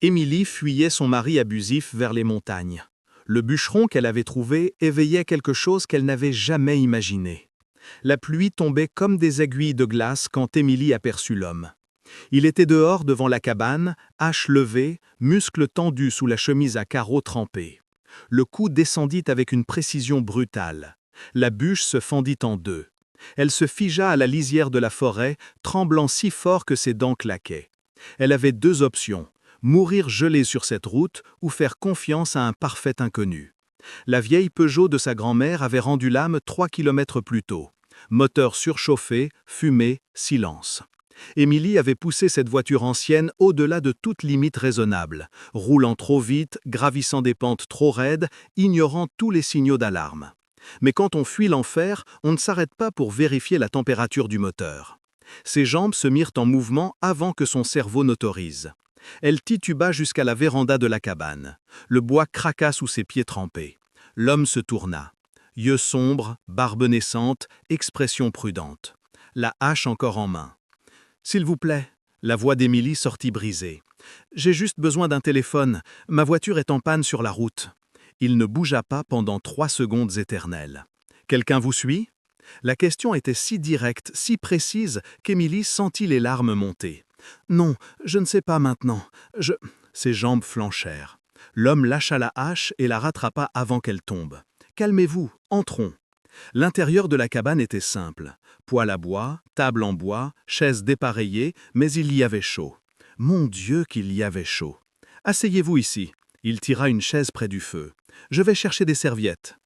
Émilie fuyait son mari abusif vers les montagnes. Le bûcheron qu'elle avait trouvé éveillait quelque chose qu'elle n'avait jamais imaginé. La pluie tombait comme des aiguilles de glace quand Émilie aperçut l'homme. Il était dehors devant la cabane, hache levée, muscles tendus sous la chemise à carreaux trempés. Le coup descendit avec une précision brutale. La bûche se fendit en deux. Elle se figea à la lisière de la forêt, tremblant si fort que ses dents claquaient. Elle avait deux options: mourir gelée sur cette route ou faire confiance à un parfait inconnu. La vieille Peugeot de sa grand-mère avait rendu l'âme 3 kilomètres plus tôt. Moteur surchauffé, fumée, silence. Émilie avait poussé cette voiture ancienne au-delà de toute limite raisonnable, roulant trop vite, gravissant des pentes trop raides, ignorant tous les signaux d'alarme. Mais quand on fuit l'enfer, on ne s'arrête pas pour vérifier la température du moteur. Ses jambes se mirent en mouvement avant que son cerveau n'autorise. Elle tituba jusqu'à la véranda de la cabane. Le bois craqua sous ses pieds trempés. L'homme se tourna. Yeux sombres, barbe naissante, expression prudente. La hache encore en main. « S'il vous plaît », la voix d'Émilie sortit brisée. « J'ai juste besoin d'un téléphone. Ma voiture est en panne sur la route. » Il ne bougea pas pendant 3 secondes éternelles. « Quelqu'un vous suit ?» La question était si directe, si précise, qu'Émilie sentit les larmes monter. « Non, je ne sais pas maintenant. Ses jambes flanchèrent. L'homme lâcha la hache et la rattrapa avant qu'elle tombe. « Calmez-vous, entrons. » L'intérieur de la cabane était simple. Poêle à bois, table en bois, chaises dépareillées, mais il y avait chaud. Mon Dieu qu'il y avait chaud. « Asseyez-vous ici. » Il tira une chaise près du feu. « Je vais chercher des serviettes. »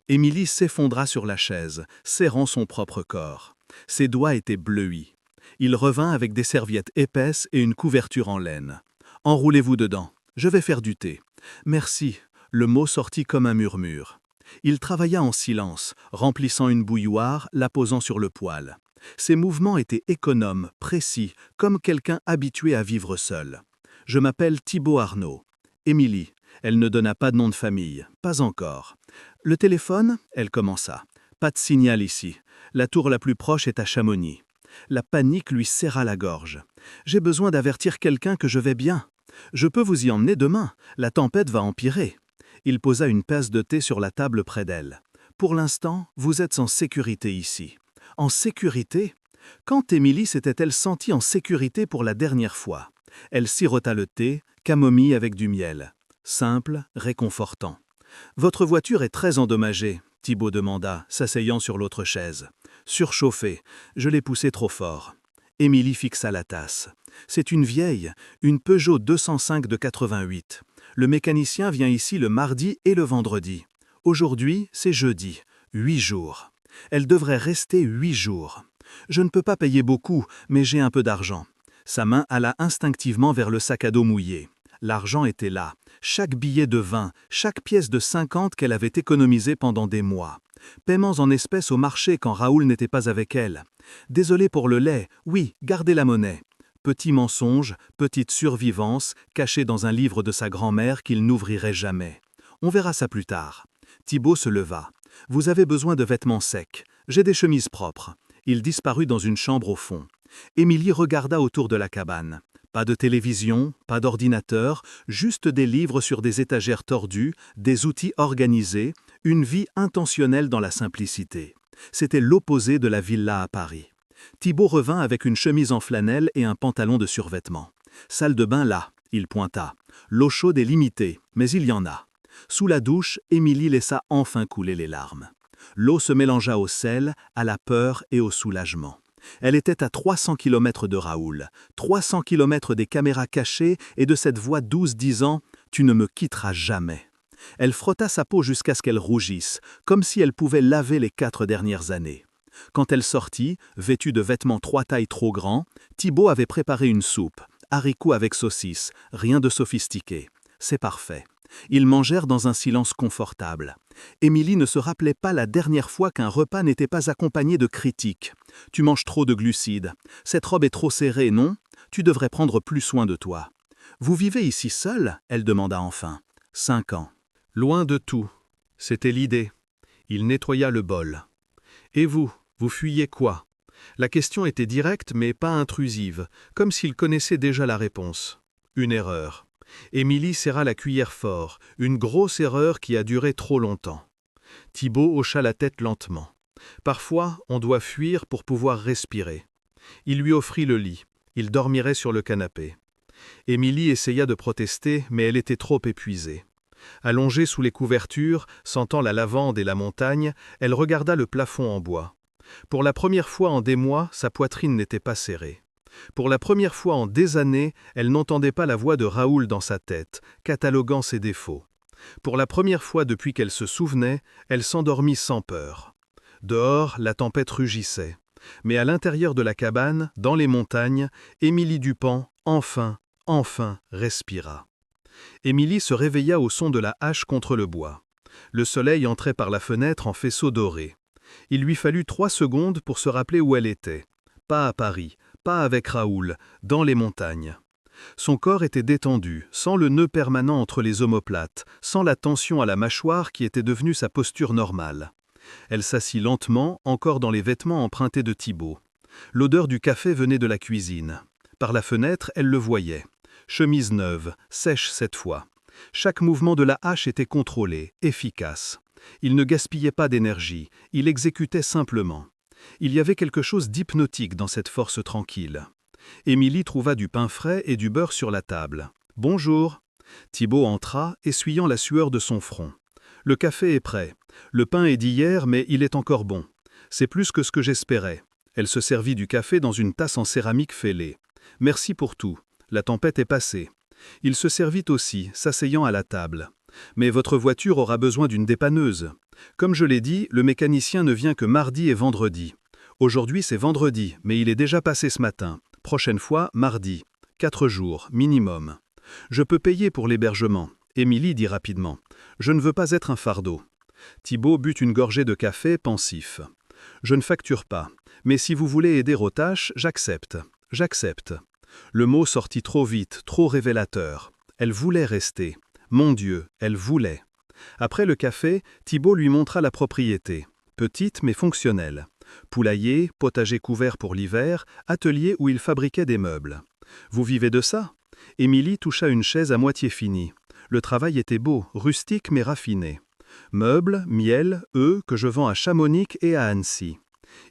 Émilie s'effondra sur la chaise, serrant son propre corps. Ses doigts étaient bleuis. Il revint avec des serviettes épaisses et une couverture en laine. « Enroulez-vous dedans. Je vais faire du thé. »« Merci. » Le mot sortit comme un murmure. Il travailla en silence, remplissant une bouilloire, la posant sur le poêle. Ses mouvements étaient économes, précis, comme quelqu'un habitué à vivre seul. « Je m'appelle Thibaut Arnaud. »« Émilie. » Elle ne donna pas de nom de famille, pas encore. « Le téléphone ?» Elle commença. « Pas de signal ici. La tour la plus proche est à Chamonix. » La panique lui serra la gorge. « J'ai besoin d'avertir quelqu'un que je vais bien. Je peux vous y emmener demain. La tempête va empirer. » Il posa une tasse de thé sur la table près d'elle. « Pour l'instant, vous êtes en sécurité ici. » En sécurité ? Quand Émilie s'était-elle sentie en sécurité pour la dernière fois ? Elle sirota le thé, camomille avec du miel. Simple, réconfortant. « Votre voiture est très endommagée », Thibaut demanda, s'asseyant sur l'autre chaise. « Surchauffée. Je l'ai poussée trop fort. » Émilie fixa la tasse. « C'est une vieille, une Peugeot 205 de 88. Le mécanicien vient ici le mardi et le vendredi. Aujourd'hui, c'est jeudi. 8 jours. Elle devrait rester 8 jours. Je ne peux pas payer beaucoup, mais j'ai un peu d'argent. » Sa main alla instinctivement vers le sac à dos mouillé. L'argent était là. Chaque billet de 20, chaque pièce de 50 qu'elle avait économisé pendant des mois. Paiements en espèces au marché quand Raoul n'était pas avec elle. Désolé pour le lait, oui, gardez la monnaie. Petit mensonge, petite survivance, cachée dans un livre de sa grand-mère qu'il n'ouvrirait jamais. On verra ça plus tard. Thibaut se leva. « Vous avez besoin de vêtements secs. J'ai des chemises propres. » Il disparut dans une chambre au fond. Émilie regarda autour de la cabane. Pas de télévision, pas d'ordinateur, juste des livres sur des étagères tordues, des outils organisés, une vie intentionnelle dans la simplicité. C'était l'opposé de la villa à Paris. Thibaut revint avec une chemise en flanelle et un pantalon de survêtement. « Salle de bain là », il pointa. « L'eau chaude est limitée, mais il y en a. » Sous la douche, Émilie laissa enfin couler les larmes. L'eau se mélangea au sel, à la peur et au soulagement. Elle était à 300 kilomètres de Raoul, 300 kilomètres des caméras cachées et de cette voix douce disant « Tu ne me quitteras jamais ». Elle frotta sa peau jusqu'à ce qu'elle rougisse, comme si elle pouvait laver les 4 dernières années. Quand elle sortit, vêtue de vêtements 3 tailles trop grands, Thibaut avait préparé une soupe, haricots avec saucisse, rien de sophistiqué. C'est parfait. Ils mangèrent dans un silence confortable. Émilie ne se rappelait pas la dernière fois qu'un repas n'était pas accompagné de critiques. « Tu manges trop de glucides. Cette robe est trop serrée, non ? Tu devrais prendre plus soin de toi. »« Vous vivez ici seul ?» elle demanda enfin. « 5 ans. » Loin de tout. C'était l'idée. Il nettoya le bol. « Et vous fuyez quoi ?» La question était directe mais pas intrusive, comme s'il connaissait déjà la réponse. Une erreur. Émilie serra la cuillère fort, une grosse erreur qui a duré trop longtemps. Thibaut hocha la tête lentement. Parfois, on doit fuir pour pouvoir respirer. Il lui offrit le lit. Il dormirait sur le canapé. Émilie essaya de protester, mais elle était trop épuisée. Allongée sous les couvertures, sentant la lavande et la montagne, elle regarda le plafond en bois. Pour la première fois en des mois, sa poitrine n'était pas serrée. Pour la première fois en des années, elle n'entendait pas la voix de Raoul dans sa tête, cataloguant ses défauts. Pour la première fois depuis qu'elle se souvenait, elle s'endormit sans peur. Dehors, la tempête rugissait. Mais à l'intérieur de la cabane, dans les montagnes, Émilie Dupont, enfin, respira. Émilie se réveilla au son de la hache contre le bois. Le soleil entrait par la fenêtre en faisceau doré. Il lui fallut 3 secondes pour se rappeler où elle était. Pas à Paris, pas avec Raoul, dans les montagnes. Son corps était détendu, sans le nœud permanent entre les omoplates, sans la tension à la mâchoire qui était devenue sa posture normale. Elle s'assit lentement, encore dans les vêtements empruntés de Thibaut. L'odeur du café venait de la cuisine. Par la fenêtre, elle le voyait. Chemise neuve, sèche cette fois. Chaque mouvement de la hache était contrôlé, efficace. Il ne gaspillait pas d'énergie, il exécutait simplement. Il y avait quelque chose d'hypnotique dans cette force tranquille. Émilie trouva du pain frais et du beurre sur la table. « Bonjour !» Thibaut entra, essuyant la sueur de son front. « Le café est prêt. Le pain est d'hier, mais il est encore bon. C'est plus que ce que j'espérais. » Elle se servit du café dans une tasse en céramique fêlée. « Merci pour tout. La tempête est passée. » Il se servit aussi, s'asseyant à la table. « Mais votre voiture aura besoin d'une dépanneuse. Comme je l'ai dit, le mécanicien ne vient que mardi et vendredi. Aujourd'hui, c'est vendredi, mais il est déjà passé ce matin. Prochaine fois, mardi. 4 jours, minimum. Je peux payer pour l'hébergement. » Émilie dit rapidement. « Je ne veux pas être un fardeau. » Thibaut but une gorgée de café, pensif. « Je ne facture pas. Mais si vous voulez aider aux tâches, j'accepte. J'accepte. » Le mot sortit trop vite, trop révélateur. Elle voulait rester. Mon Dieu, elle voulait. Après le café, Thibaut lui montra la propriété. Petite mais fonctionnelle. Poulailler, potager couvert pour l'hiver, atelier où il fabriquait des meubles. « Vous vivez de ça ?» Émilie toucha une chaise à moitié finie. Le travail était beau, rustique mais raffiné. Meubles, miel, œufs que je vends à Chamonix et à Annecy.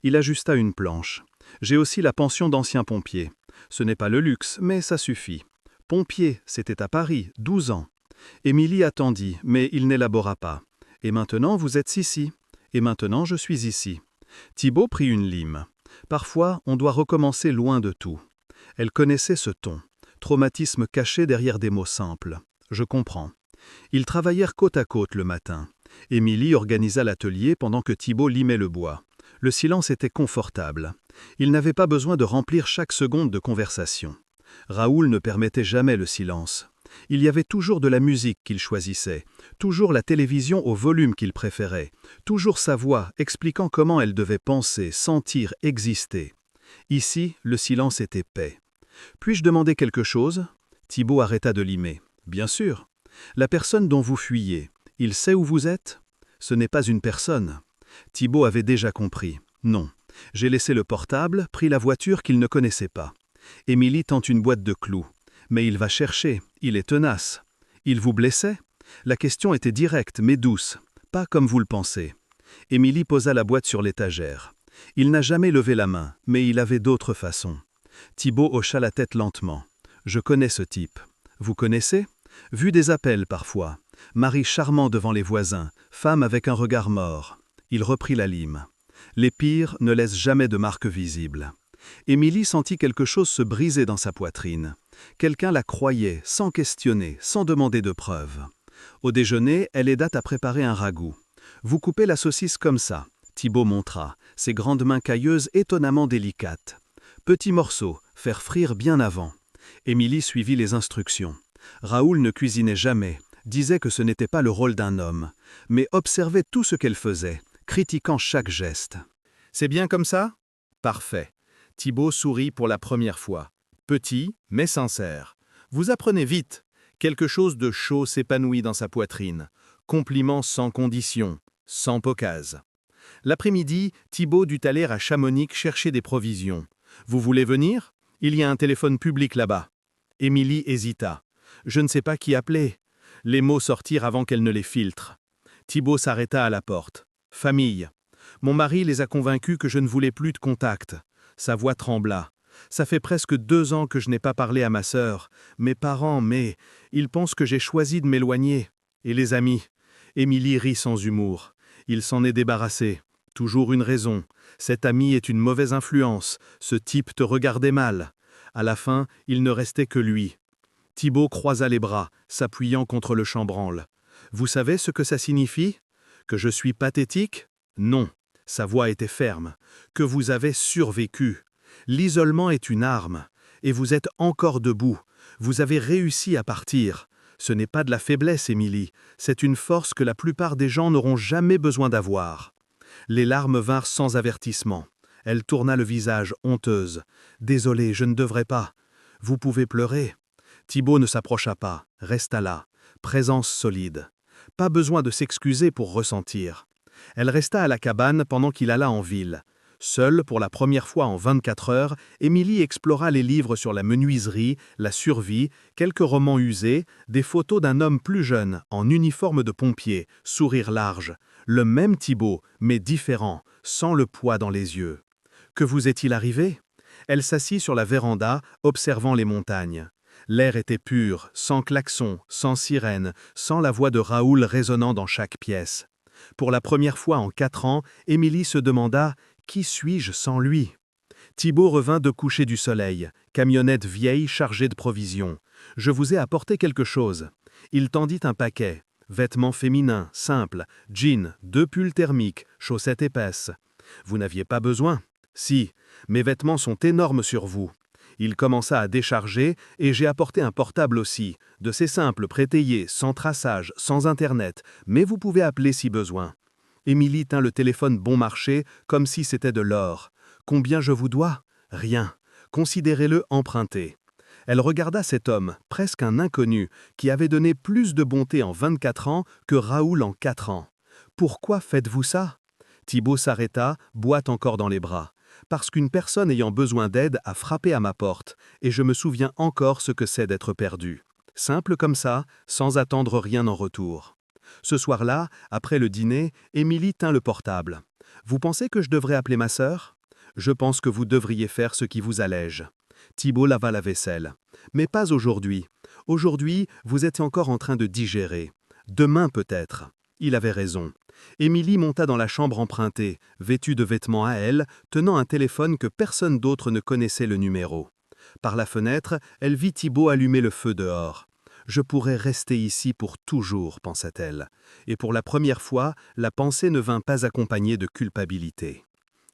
Il ajusta une planche. J'ai aussi la pension d'anciens pompiers. Ce n'est pas le luxe, mais ça suffit. Pompier, c'était à Paris, 12 ans. Émilie attendit, mais il n'élabora pas. Et maintenant, vous êtes ici. Et maintenant, je suis ici. Thibaut prit une lime. Parfois, on doit recommencer loin de tout. Elle connaissait ce ton. Traumatisme caché derrière des mots simples. Je comprends. Ils travaillèrent côte à côte le matin. Émilie organisa l'atelier pendant que Thibaut limait le bois. Le silence était confortable. Il n'avait pas besoin de remplir chaque seconde de conversation. Raoul ne permettait jamais le silence. Il y avait toujours de la musique qu'il choisissait, toujours la télévision au volume qu'il préférait, toujours sa voix expliquant comment elle devait penser, sentir, exister. Ici, le silence était paix. « Puis-je demander quelque chose ?» Thibaut arrêta de limer. « Bien sûr. La personne dont vous fuyez, il sait où vous êtes ?» Ce n'est pas une personne. Thibaut avait déjà compris. « Non. J'ai laissé le portable, pris la voiture qu'il ne connaissait pas. Émilie tente une boîte de clous. Mais il va chercher, il est tenace. Il vous blessait ? La question était directe mais douce, pas comme vous le pensez. » Émilie posa la boîte sur l'étagère. Il n'a jamais levé la main, mais il avait d'autres façons. Thibaut hocha la tête lentement. « Je connais ce type. Vous connaissez ? Vu des appels parfois. Mari charmant devant les voisins, femme avec un regard mort. » Il reprit la lime. Les pires ne laissent jamais de marque visible. Émilie sentit quelque chose se briser dans sa poitrine. Quelqu'un la croyait, sans questionner, sans demander de preuves. Au déjeuner, elle aida à préparer un ragoût. « Vous coupez la saucisse comme ça. » Thibaut montra, ses grandes mains cailleuses étonnamment délicates. « Petits morceaux, faire frire bien avant. » Émilie suivit les instructions. Raoul ne cuisinait jamais, disait que ce n'était pas le rôle d'un homme, mais observait tout ce qu'elle faisait, critiquant chaque geste. « C'est bien comme ça ? » « Parfait. » Thibaut sourit pour la première fois. Petit, mais sincère. « Vous apprenez vite. » Quelque chose de chaud s'épanouit dans sa poitrine. Compliment sans condition, sans pocase. L'après-midi, Thibaut dut aller à Chamonix chercher des provisions. « Vous voulez venir ? Il y a un téléphone public là-bas. » Émilie hésita. « Je ne sais pas qui appeler. Les mots sortirent avant qu'elle ne les filtre. Thibaut s'arrêta à la porte. Famille. Mon mari les a convaincus que je ne voulais plus de contact. Sa voix trembla. Ça fait presque 2 ans que je n'ai pas parlé à ma sœur. Mes parents, mais ils pensent que j'ai choisi de m'éloigner. Et les amis. Émilie rit sans humour. Il s'en est débarrassé. Toujours une raison. Cet ami est une mauvaise influence. Ce type te regardait mal. À la fin, il ne restait que lui. Thibaut croisa les bras, s'appuyant contre le chambranle. Vous savez ce que ça signifie? Que je suis pathétique? Non. Sa voix était ferme. Que vous avez survécu. L'isolement est une arme. Et vous êtes encore debout. Vous avez réussi à partir. Ce n'est pas de la faiblesse, Émilie. C'est une force que la plupart des gens n'auront jamais besoin d'avoir. Les larmes vinrent sans avertissement. Elle tourna le visage, honteuse. « Désolée, je ne devrais pas. Vous pouvez pleurer. » Thibaut ne s'approcha pas, resta là. Présence solide. Pas besoin de s'excuser pour ressentir. Elle resta à la cabane pendant qu'il alla en ville. Seule, pour la première fois en 24 heures, Émilie explora les livres sur la menuiserie, la survie, quelques romans usés, des photos d'un homme plus jeune, en uniforme de pompier, sourire large. Le même Thibaut, mais différent, sans le poids dans les yeux. Que vous est-il arrivé? Elle s'assit sur la véranda, observant les montagnes. L'air était pur, sans klaxon, sans sirène, sans la voix de Raoul résonnant dans chaque pièce. Pour la première fois en 4 ans, Émilie se demanda « Qui suis-je sans lui ?» Thibaut revint de coucher du soleil, camionnette vieille chargée de provisions. « Je vous ai apporté quelque chose. » Il tendit un paquet. Vêtements féminins, simples, jeans, 2 pulls thermiques, chaussettes épaisses. « Vous n'aviez pas besoin. »« Si, mes vêtements sont énormes sur vous. » Il commença à décharger et j'ai apporté un portable aussi, de ces simples prétayés, sans traçage, sans internet, mais vous pouvez appeler si besoin. Émilie tint le téléphone bon marché comme si c'était de l'or. Combien je vous dois? Rien. Considérez-le emprunté. Elle regarda cet homme, presque un inconnu, qui avait donné plus de bonté en 24 ans que Raoul en 4 ans. Pourquoi faites-vous ça? Thibaut s'arrêta, boîte encore dans les bras. Parce qu'une personne ayant besoin d'aide a frappé à ma porte, et je me souviens encore ce que c'est d'être perdu. Simple comme ça, sans attendre rien en retour. Ce soir-là, après le dîner, Émilie tint le portable. « Vous pensez que je devrais appeler ma sœur? Je pense que vous devriez faire ce qui vous allège. » Thibaut lava la vaisselle. « Mais pas aujourd'hui. Aujourd'hui, vous êtes encore en train de digérer. Demain peut-être. » Il avait raison. Émilie monta dans la chambre empruntée, vêtue de vêtements à elle, tenant un téléphone que personne d'autre ne connaissait le numéro. Par la fenêtre, elle vit Thibaut allumer le feu dehors. « Je pourrais rester ici pour toujours, pensa-t-elle. Et pour la première fois, la pensée ne vint pas accompagnée de culpabilité.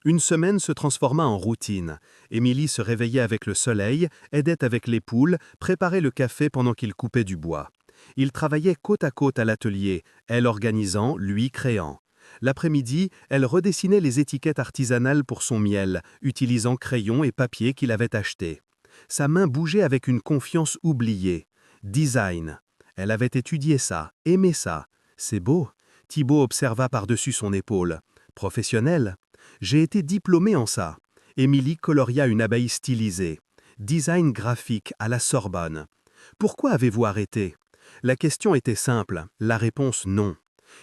Une semaine se transforma en routine. Émilie se réveillait avec le soleil, aidait avec les poules, préparait le café pendant qu'il coupait du bois. Ils travaillaient côte à côte à l'atelier, elle organisant, lui créant. L'après-midi, elle redessinait les étiquettes artisanales pour son miel, utilisant crayons et papier qu'il avait achetés. Sa main bougeait avec une confiance oubliée. Design. Elle avait étudié ça, aimé ça. C'est beau. Thibaut observa par-dessus son épaule. Professionnel. J'ai été diplômée en ça. Émilie coloria une abeille stylisée. Design graphique à la Sorbonne. Pourquoi avez-vous arrêté? La question était simple, la réponse non.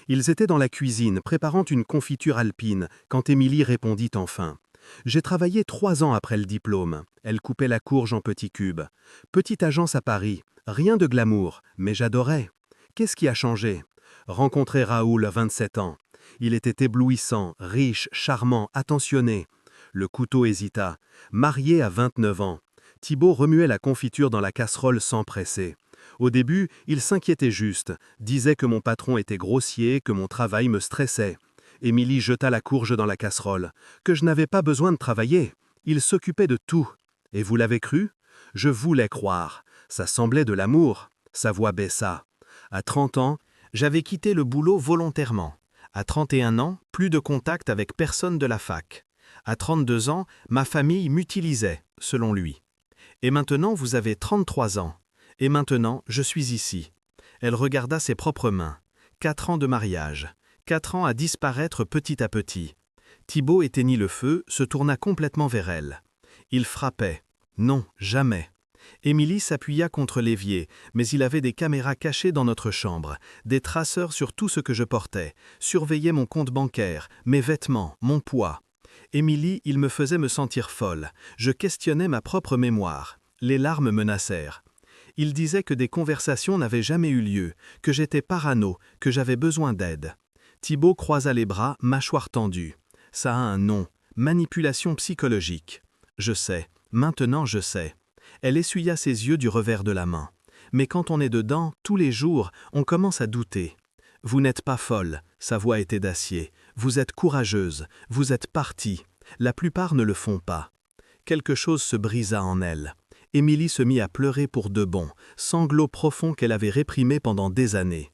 Ils étaient dans la cuisine, préparant une confiture alpine, quand Émilie répondit enfin. J'ai travaillé 3 ans après le diplôme. Elle coupait la courge en petits cubes. Petite agence à Paris, rien de glamour, mais j'adorais. Qu'est-ce qui a changé? Rencontrer Raoul, 27 ans. Il était éblouissant, riche, charmant, attentionné. Le couteau hésita. Marié à 29 ans. Thibaut remuait la confiture dans la casserole sans presser. Au début, il s'inquiétait juste, disait que mon patron était grossier, que mon travail me stressait. Émilie jeta la courge dans la casserole, que je n'avais pas besoin de travailler. Il s'occupait de tout. Et vous l'avez cru? Je voulais croire. Ça semblait de l'amour. Sa voix baissa. À 30 ans, j'avais quitté le boulot volontairement. À 31 ans, plus de contact avec personne de la fac. À 32 ans, ma famille m'utilisait, selon lui. Et maintenant, vous avez 33 ans. Et maintenant, je suis ici. Elle regarda ses propres mains. 4 ans de mariage. 4 ans à disparaître petit à petit. Thibaut éteignit le feu, se tourna complètement vers elle. Il frappait. Non, jamais. Émilie s'appuya contre l'évier, mais il avait des caméras cachées dans notre chambre, des traceurs sur tout ce que je portais, surveillaient mon compte bancaire, mes vêtements, mon poids. Émilie, il me faisait me sentir folle. Je questionnais ma propre mémoire. Les larmes menacèrent. Il disait que des conversations n'avaient jamais eu lieu, que j'étais parano, que j'avais besoin d'aide. Thibaut croisa les bras, mâchoire tendue. Ça a un nom, manipulation psychologique. Je sais, maintenant je sais. Elle essuya ses yeux du revers de la main. Mais quand on est dedans, tous les jours, on commence à douter. Vous n'êtes pas folle, sa voix était d'acier. Vous êtes courageuse, vous êtes partie. La plupart ne le font pas. Quelque chose se brisa en elle. Émilie se mit à pleurer pour de bon, sanglots profonds qu'elle avait réprimés pendant des années.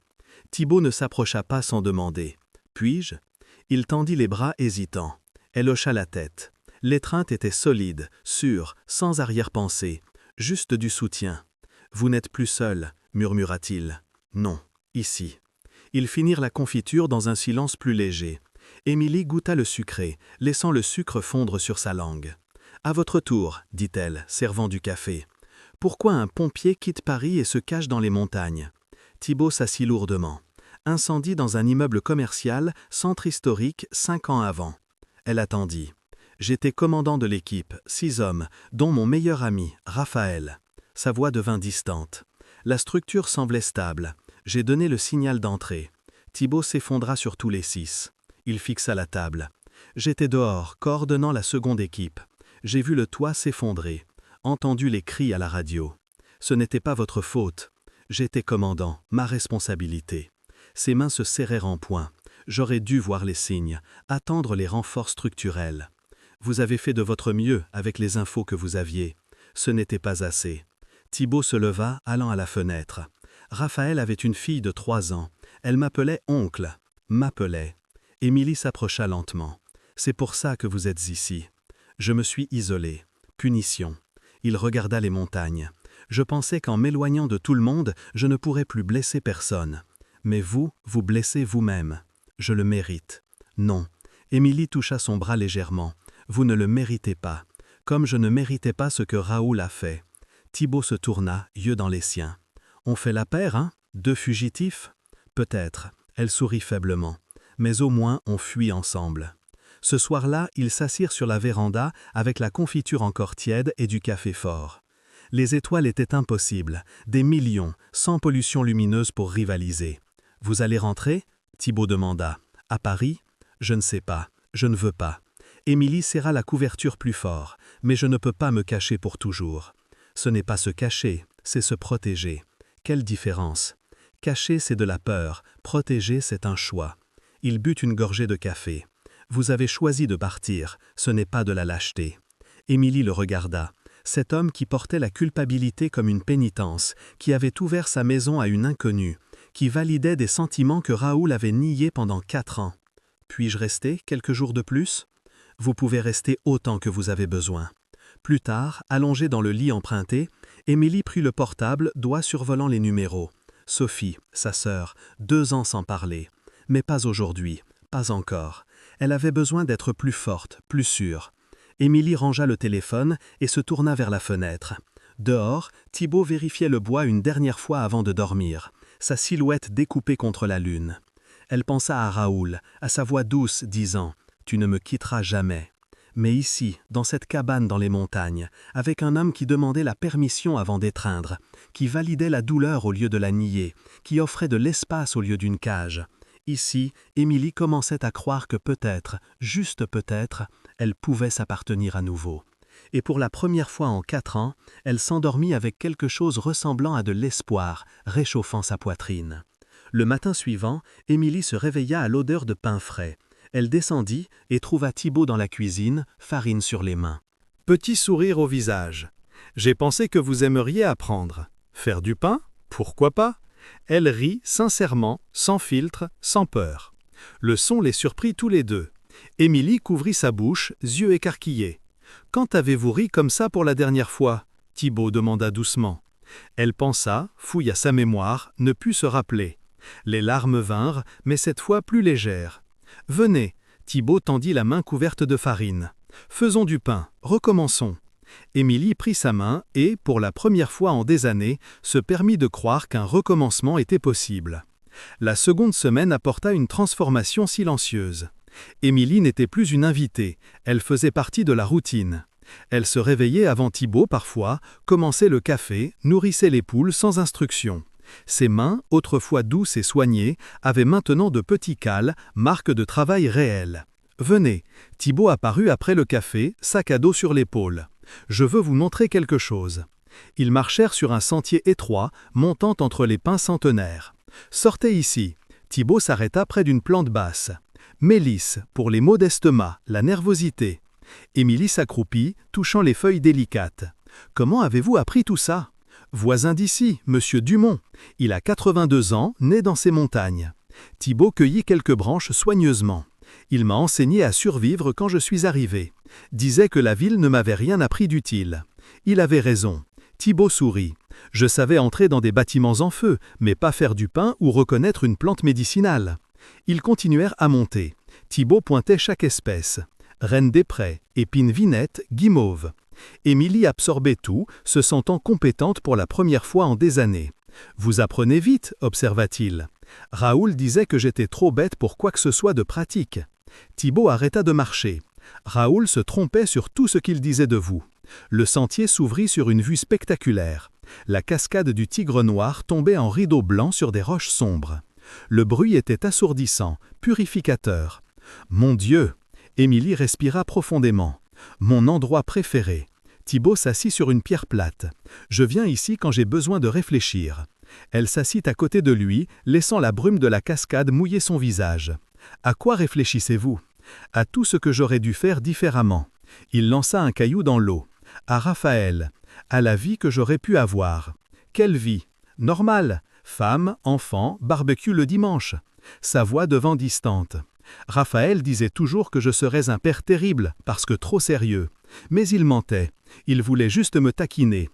Thibaut ne s'approcha pas sans demander. « Puis-je » Il tendit les bras hésitant. Elle hocha la tête. L'étreinte était solide, sûre, sans arrière-pensée, juste du soutien. « Vous n'êtes plus seule, murmura-t-il. « Non, ici. » Ils finirent la confiture dans un silence plus léger. Émilie goûta le sucré, laissant le sucre fondre sur sa langue. « À votre tour, dit-elle, servant du café. Pourquoi un pompier quitte Paris et se cache dans les montagnes ?» Thibaut s'assit lourdement. Incendie dans un immeuble commercial, centre historique, 5 ans avant. Elle attendit. J'étais commandant de l'équipe, 6 hommes, dont mon meilleur ami, Raphaël. Sa voix devint distante. La structure semblait stable. J'ai donné le signal d'entrée. Thibaut s'effondra sur tous les 6. Il fixa la table. J'étais dehors, coordonnant la seconde équipe. J'ai vu le toit s'effondrer, entendu les cris à la radio. Ce n'était pas votre faute. J'étais commandant, ma responsabilité. Ses mains se serrèrent en poing. J'aurais dû voir les signes, attendre les renforts structurels. Vous avez fait de votre mieux avec les infos que vous aviez. Ce n'était pas assez. Thibaut se leva, allant à la fenêtre. Raphaël avait une fille de 3 ans. Elle m'appelait oncle. M'appelait. Émilie s'approcha lentement. C'est pour ça que vous êtes ici. Je me suis isolé. Punition. Il regarda les montagnes. Je pensais qu'en m'éloignant de tout le monde, je ne pourrais plus blesser personne. Mais vous, vous blessez vous-même. Je le mérite. Non. Émilie toucha son bras légèrement. Vous ne le méritez pas. Comme je ne méritais pas ce que Raoul a fait. Thibaut se tourna, yeux dans les siens. On fait la paire, hein? 2 fugitifs? Peut-être. Elle sourit faiblement. Mais au moins on fuit ensemble. Ce soir-là, ils s'assirent sur la véranda avec la confiture encore tiède et du café fort. Les étoiles étaient impossibles, des millions, sans pollution lumineuse pour rivaliser. « Vous allez rentrer ?» Thibaut demanda. « À Paris ?» « Je ne sais pas, je ne veux pas. » Émilie serra la couverture plus fort. « Mais je ne peux pas me cacher pour toujours. » Ce n'est pas se cacher, c'est se protéger. Quelle différence? Cacher, c'est de la peur, protéger, c'est un choix. Il but une gorgée de café. « Vous avez choisi de partir, ce n'est pas de la lâcheté. » Émilie le regarda. Cet homme qui portait la culpabilité comme une pénitence, qui avait ouvert sa maison à une inconnue, qui validait des sentiments que Raoul avait niés pendant 4 ans. Puis-je rester quelques jours de plus? Vous pouvez rester autant que vous avez besoin. Plus tard, allongée dans le lit emprunté, Émilie prit le portable, doigt survolant les numéros. Sophie, sa sœur, 2 ans sans parler. Mais pas aujourd'hui, pas encore. Elle avait besoin d'être plus forte, plus sûre. Émilie rangea le téléphone et se tourna vers la fenêtre. Dehors, Thibaut vérifiait le bois une dernière fois avant de dormir, sa silhouette découpée contre la lune. Elle pensa à Raoul, à sa voix douce disant « Tu ne me quitteras jamais ». Mais ici, dans cette cabane dans les montagnes, avec un homme qui demandait la permission avant d'étreindre, qui validait la douleur au lieu de la nier, qui offrait de l'espace au lieu d'une cage. Ici, Émilie commençait à croire que peut-être, juste peut-être, elle pouvait s'appartenir à nouveau. Et pour la première fois en 4 ans, elle s'endormit avec quelque chose ressemblant à de l'espoir, réchauffant sa poitrine. Le matin suivant, Émilie se réveilla à l'odeur de pain frais. Elle descendit et trouva Thibaut dans la cuisine, farine sur les mains. Petit sourire au visage. « J'ai pensé que vous aimeriez apprendre. Faire du pain? Pourquoi pas ?» Elle rit sincèrement, sans filtre, sans peur. Le son les surprit tous les deux. Émilie couvrit sa bouche, yeux écarquillés. « Quand avez-vous ri comme ça pour la dernière fois ?» Thibaut demanda doucement. Elle pensa, fouilla sa mémoire, ne put se rappeler. Les larmes vinrent, mais cette fois plus légères. « Venez !» Thibaut tendit la main couverte de farine. « Faisons du pain, recommençons. » Émilie prit sa main et, pour la première fois en des années, se permit de croire qu'un recommencement était possible. La seconde semaine apporta une transformation silencieuse. Émilie n'était plus une invitée, elle faisait partie de la routine. Elle se réveillait avant Thibaut parfois, commençait le café, nourrissait les poules sans instruction. Ses mains, autrefois douces et soignées, avaient maintenant de petits cals, marque de travail réel. « Venez !» Thibaut apparut après le café, sac à dos sur l'épaule. « Je veux vous montrer quelque chose. » Ils marchèrent sur un sentier étroit, montant entre les pins centenaires. « Sortez ici !» Thibaut s'arrêta près d'une plante basse. « Mélisse, pour les maux d'estomac, la nervosité. » Émilie s'accroupit, touchant les feuilles délicates. « Comment avez-vous appris tout ça ?»« Voisin d'ici, monsieur Dumont. Il a 82 ans, né dans ces montagnes. » Thibaut cueillit quelques branches soigneusement. « Il m'a enseigné à survivre quand je suis arrivé. Disait que la ville ne m'avait rien appris d'utile. » Il avait raison. Thibaut sourit. « Je savais entrer dans des bâtiments en feu, mais pas faire du pain ou reconnaître une plante médicinale. » Ils continuèrent à monter. Thibaut pointait chaque espèce. Reine des prés, épine vinette, guimauve. Émilie absorbait tout, se sentant compétente pour la première fois en des années. « Vous apprenez vite, observa-t-il. Raoul disait que j'étais trop bête pour quoi que ce soit de pratique. » Thibaut arrêta de marcher. Raoul se trompait sur tout ce qu'il disait de vous. Le sentier s'ouvrit sur une vue spectaculaire. La cascade du Tigre Noir tombait en rideau blanc sur des roches sombres. Le bruit était assourdissant, purificateur. « Mon Dieu !» Émilie respira profondément. « Mon endroit préféré. » Thibaut s'assit sur une pierre plate. « Je viens ici quand j'ai besoin de réfléchir. » Elle s'assit à côté de lui, laissant la brume de la cascade mouiller son visage. « À quoi réfléchissez-vous ?»« À tout ce que j'aurais dû faire différemment. » Il lança un caillou dans l'eau. « À Raphaël. À la vie que j'aurais pu avoir. » « Quelle vie ? Normale. Femme, enfant, barbecue le dimanche. » Sa voix devint distante. « Raphaël disait toujours que je serais un père terrible, parce que trop sérieux. Mais il mentait. Il voulait juste me taquiner. »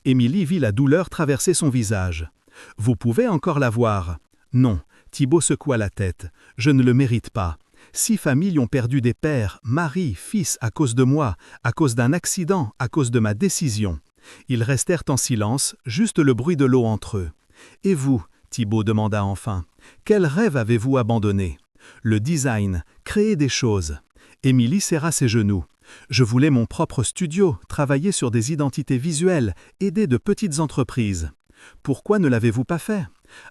Émilie vit la douleur traverser son visage. « Vous pouvez encore la voir. » « Non. » Thibaut secoua la tête. « Je ne le mérite pas. 6 familles ont perdu des pères, maris, fils à cause de moi, à cause d'un accident, à cause de ma décision. » Ils restèrent en silence, juste le bruit de l'eau entre eux. « Et vous ?» Thibaut demanda enfin. « Quel rêve avez-vous abandonné ?»« Le design, créer des choses. » Émilie serra ses genoux. « Je voulais mon propre studio, travailler sur des identités visuelles, aider de petites entreprises. » « Pourquoi ne l'avez-vous pas fait ?»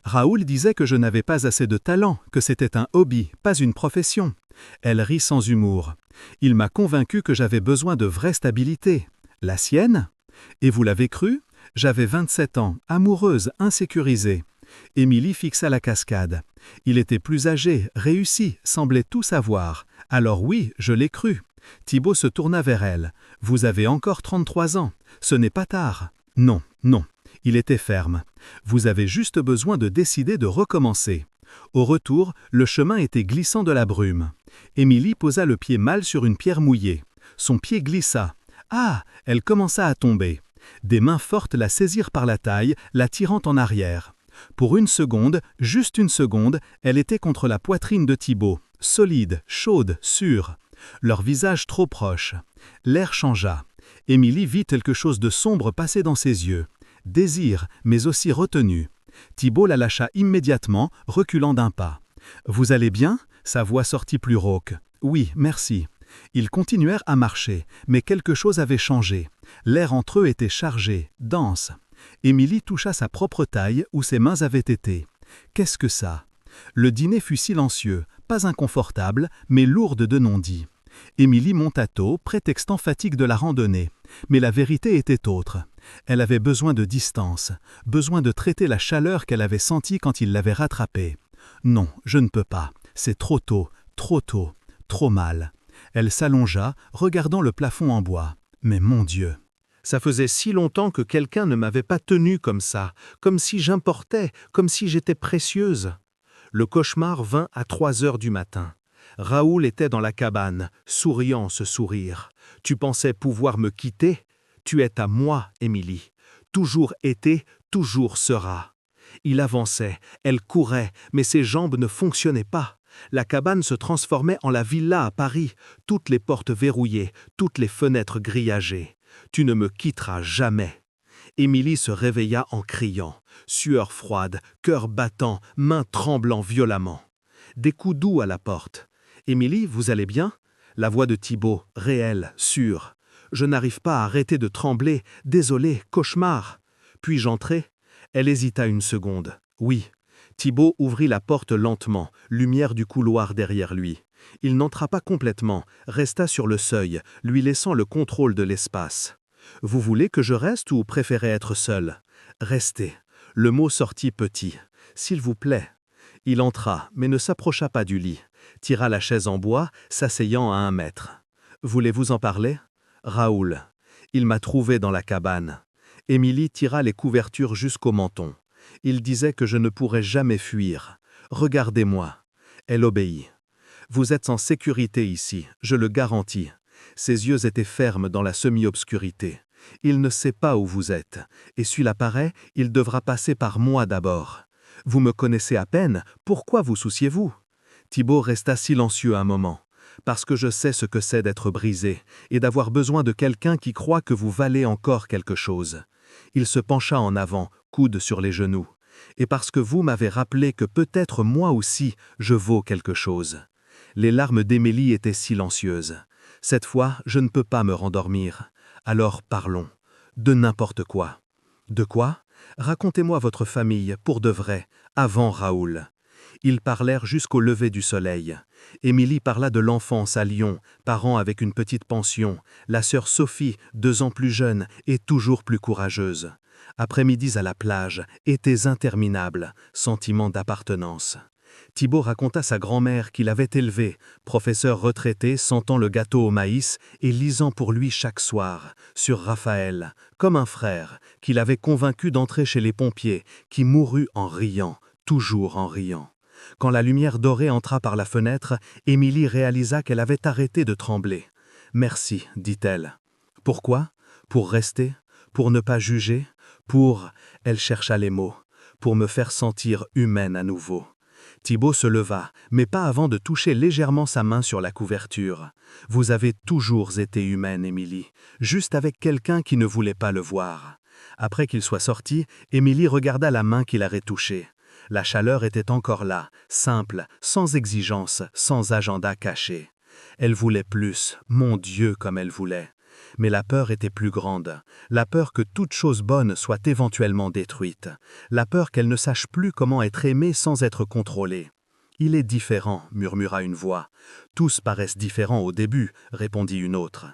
Raoul disait que je n'avais pas assez de talent, que c'était un hobby, pas une profession. Elle rit sans humour. Il m'a convaincu que j'avais besoin de vraie stabilité. La sienne ? Et vous l'avez cru ? J'avais 27 ans, amoureuse, insécurisée. Émilie fixa la cascade. Il était plus âgé, réussi, semblait tout savoir. Alors oui, je l'ai cru. Thibaut se tourna vers elle. « Vous avez encore 33 ans. Ce n'est pas tard. » « Non, non. » Il était ferme. « Vous avez juste besoin de décider de recommencer. » Au retour, le chemin était glissant de la brume. Émilie posa le pied mal sur une pierre mouillée. Son pied glissa. Ah ! Elle commença à tomber. Des mains fortes la saisirent par la taille, la tirant en arrière. Pour une seconde, juste une seconde, elle était contre la poitrine de Thibaut, solide, chaude, sûre. Leur visage trop proche. L'air changea. Émilie vit quelque chose de sombre passer dans ses yeux. Désir, mais aussi retenue. Thibaut la lâcha immédiatement, reculant d'un pas. « Vous allez bien ?» Sa voix sortit plus rauque. « Oui, merci. » Ils continuèrent à marcher, mais quelque chose avait changé. L'air entre eux était chargé, dense. Émilie toucha sa propre taille où ses mains avaient été. Qu'est-ce que ça ? Le dîner fut silencieux, pas inconfortable, mais lourde de non-dits. Émilie monta tôt, prétextant fatigue de la randonnée. Mais la vérité était autre. Elle avait besoin de distance, besoin de traiter la chaleur qu'elle avait sentie quand il l'avait rattrapée. « Non, je ne peux pas. C'est trop tôt, trop mal. » Elle s'allongea, regardant le plafond en bois. « Mais mon Dieu !» Ça faisait si longtemps que quelqu'un ne m'avait pas tenue comme ça, comme si j'importais, comme si j'étais précieuse. Le cauchemar vint à 3 heures du matin. Raoul était dans la cabane, souriant ce sourire. « Tu pensais pouvoir me quitter ? Tu es à moi, Émilie. Toujours été, toujours sera. » Il avançait, elle courait, mais ses jambes ne fonctionnaient pas. La cabane se transformait en la villa à Paris, toutes les portes verrouillées, toutes les fenêtres grillagées. Tu ne me quitteras jamais. Émilie se réveilla en criant, sueur froide, cœur battant, mains tremblant violemment. Des coups doux à la porte. « Émilie, vous allez bien ?» La voix de Thibaut, réelle, sûre. « Je n'arrive pas à arrêter de trembler. Désolé, cauchemar. » Puis-je entrer ? Elle hésita une seconde. Oui. Thibaut ouvrit la porte lentement, lumière du couloir derrière lui. Il n'entra pas complètement, resta sur le seuil, lui laissant le contrôle de l'espace. « Vous voulez que je reste ou préférez être seul ?»« Restez. » Le mot sortit petit. « S'il vous plaît. » Il entra, mais ne s'approcha pas du lit. Tira la chaise en bois, s'asseyant à 1 mètre. « Voulez-vous en parler ?»« Raoul. Il m'a trouvé dans la cabane. » Émilie tira les couvertures jusqu'au menton. Il disait que je ne pourrais jamais fuir. Regardez-moi. Elle obéit. Vous êtes en sécurité ici, je le garantis. Ses yeux étaient fermes dans la semi-obscurité. Il ne sait pas où vous êtes, et s'il apparaît, il devra passer par moi d'abord. Vous me connaissez à peine, pourquoi vous souciez-vous? Thibaut resta silencieux un moment. Parce que je sais ce que c'est d'être brisé, et d'avoir besoin de quelqu'un qui croit que vous valez encore quelque chose. Il se pencha en avant, coude sur les genoux. Et parce que vous m'avez rappelé que peut-être moi aussi, je vaux quelque chose. Les larmes d'Émilie étaient silencieuses. Cette fois, je ne peux pas me rendormir. Alors parlons. De n'importe quoi. De quoi? Racontez-moi votre famille, pour de vrai, avant Raoul. Ils parlèrent jusqu'au lever du soleil. Émilie parla de l'enfance à Lyon, parent avec une petite pension, la sœur Sophie, 2 ans plus jeune et toujours plus courageuse. Après-midis à la plage, étés interminables, sentiment d'appartenance. Thibaut raconta sa grand-mère qu'il avait élevée, professeur retraité sentant le gâteau au maïs et lisant pour lui chaque soir, sur Raphaël, comme un frère, qu'il avait convaincu d'entrer chez les pompiers, qui mourut en riant, toujours en riant. Quand la lumière dorée entra par la fenêtre, Émilie réalisa qu'elle avait arrêté de trembler. « Merci, dit-elle. »« Pourquoi ? Pour rester ? Pour ne pas juger ? Pour... » Elle chercha les mots. « Pour me faire sentir humaine à nouveau. » Thibaut se leva, mais pas avant de toucher légèrement sa main sur la couverture. « Vous avez toujours été humaine, Émilie, juste avec quelqu'un qui ne voulait pas le voir. » Après qu'il soit sorti, Émilie regarda la main qu'il avait touchée. La chaleur était encore là, simple, sans exigence, sans agenda caché. Elle voulait plus, mon Dieu comme elle voulait. Mais la peur était plus grande, la peur que toute chose bonne soit éventuellement détruite, la peur qu'elle ne sache plus comment être aimée sans être contrôlée. « Il est différent, » murmura une voix. « Tous paraissent différents au début, » répondit une autre.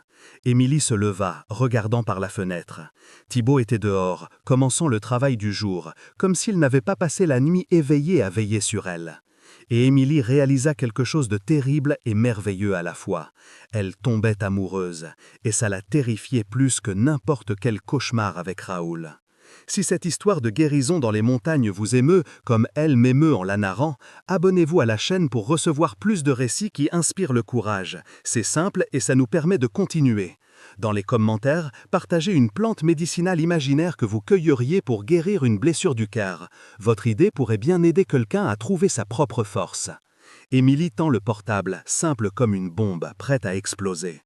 Émilie se leva, regardant par la fenêtre. Thibaut était dehors, commençant le travail du jour, comme s'il n'avait pas passé la nuit éveillé à veiller sur elle. Et Émilie réalisa quelque chose de terrible et merveilleux à la fois. Elle tombait amoureuse, et ça la terrifiait plus que n'importe quel cauchemar avec Raoul. Si cette histoire de guérison dans les montagnes vous émeut, comme elle m'émeut en la narrant, abonnez-vous à la chaîne pour recevoir plus de récits qui inspirent le courage. C'est simple et ça nous permet de continuer. Dans les commentaires, partagez une plante médicinale imaginaire que vous cueilleriez pour guérir une blessure du cœur. Votre idée pourrait bien aider quelqu'un à trouver sa propre force. Émilie tend le portable, simple comme une bombe, prête à exploser.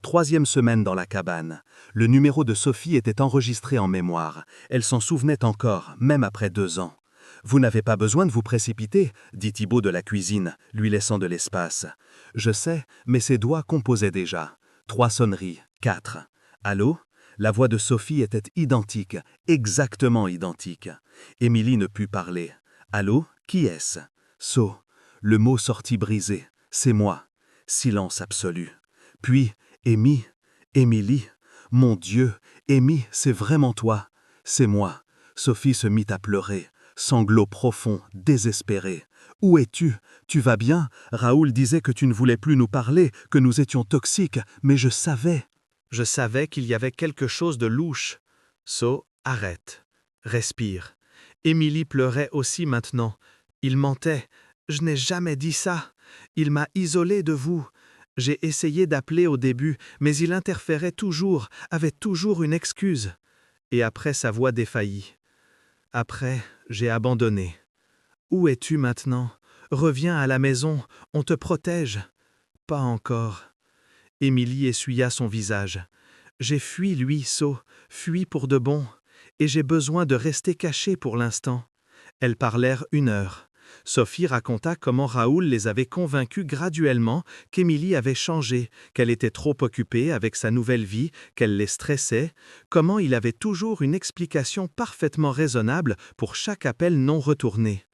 3e semaine dans la cabane. Le numéro de Sophie était enregistré en mémoire. Elle s'en souvenait encore, même après 2 ans. « Vous n'avez pas besoin de vous précipiter, » dit Thibaut de la cuisine, lui laissant de l'espace. « Je sais, mais ses doigts composaient déjà. 3 sonneries, 4. Allô ? » La voix de Sophie était identique, exactement identique. Émilie ne put parler. « Allô ? Qui est-ce ? » « So. » Le mot sortit brisé. « C'est moi. » Silence absolu. Puis, « Émilie, Émilie. Mon Dieu, Émilie, c'est vraiment toi. C'est moi. » Sophie se mit à pleurer, sanglots profonds, désespérés. « Où es-tu? Tu vas bien? Raoul disait que tu ne voulais plus nous parler, que nous étions toxiques, mais je savais. » Je savais qu'il y avait quelque chose de louche. So, arrête. Respire. Émilie pleurait aussi maintenant. Il mentait. Je n'ai jamais dit ça. Il m'a isolée de vous. J'ai essayé d'appeler au début, mais il interférait toujours, avait toujours une excuse. Et après sa voix défaillit. Après, j'ai abandonné. Où es-tu maintenant? Reviens à la maison, on te protège. Pas encore. Émilie essuya son visage. J'ai fui lui, fui pour de bon, et j'ai besoin de rester cachée pour l'instant. Elles parlèrent 1 heure. Sophie raconta comment Raoul les avait convaincus graduellement qu'Émilie avait changé, qu'elle était trop occupée avec sa nouvelle vie, qu'elle les stressait, comment il avait toujours une explication parfaitement raisonnable pour chaque appel non retourné.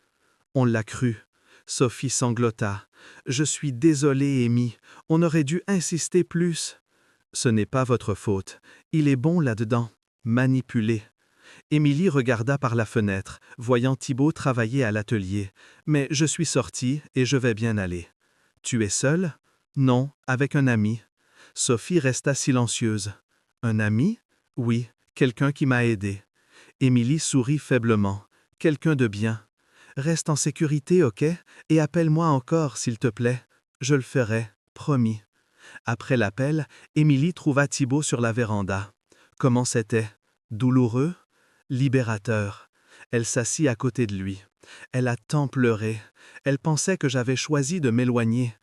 On l'a cru. Sophie sanglota. « Je suis désolée, Amy, on aurait dû insister plus. »« Ce n'est pas votre faute. Il est bon là-dedans. Manipulé. » Émilie regarda par la fenêtre, voyant Thibaut travailler à l'atelier. « Mais je suis sortie et je vais bien aller. »« Tu es seule? »« Non, avec un ami. » Sophie resta silencieuse. « Un ami? »« Oui, quelqu'un qui m'a aidé. » Émilie sourit faiblement. « Quelqu'un de bien. » « Reste en sécurité, ok? Et appelle-moi encore, s'il te plaît. Je le ferai, promis. » Après l'appel, Émilie trouva Thibaut sur la véranda. Comment c'était? Douloureux? Libérateur. Elle s'assit à côté de lui. Elle a tant pleuré. Elle pensait que j'avais choisi de m'éloigner.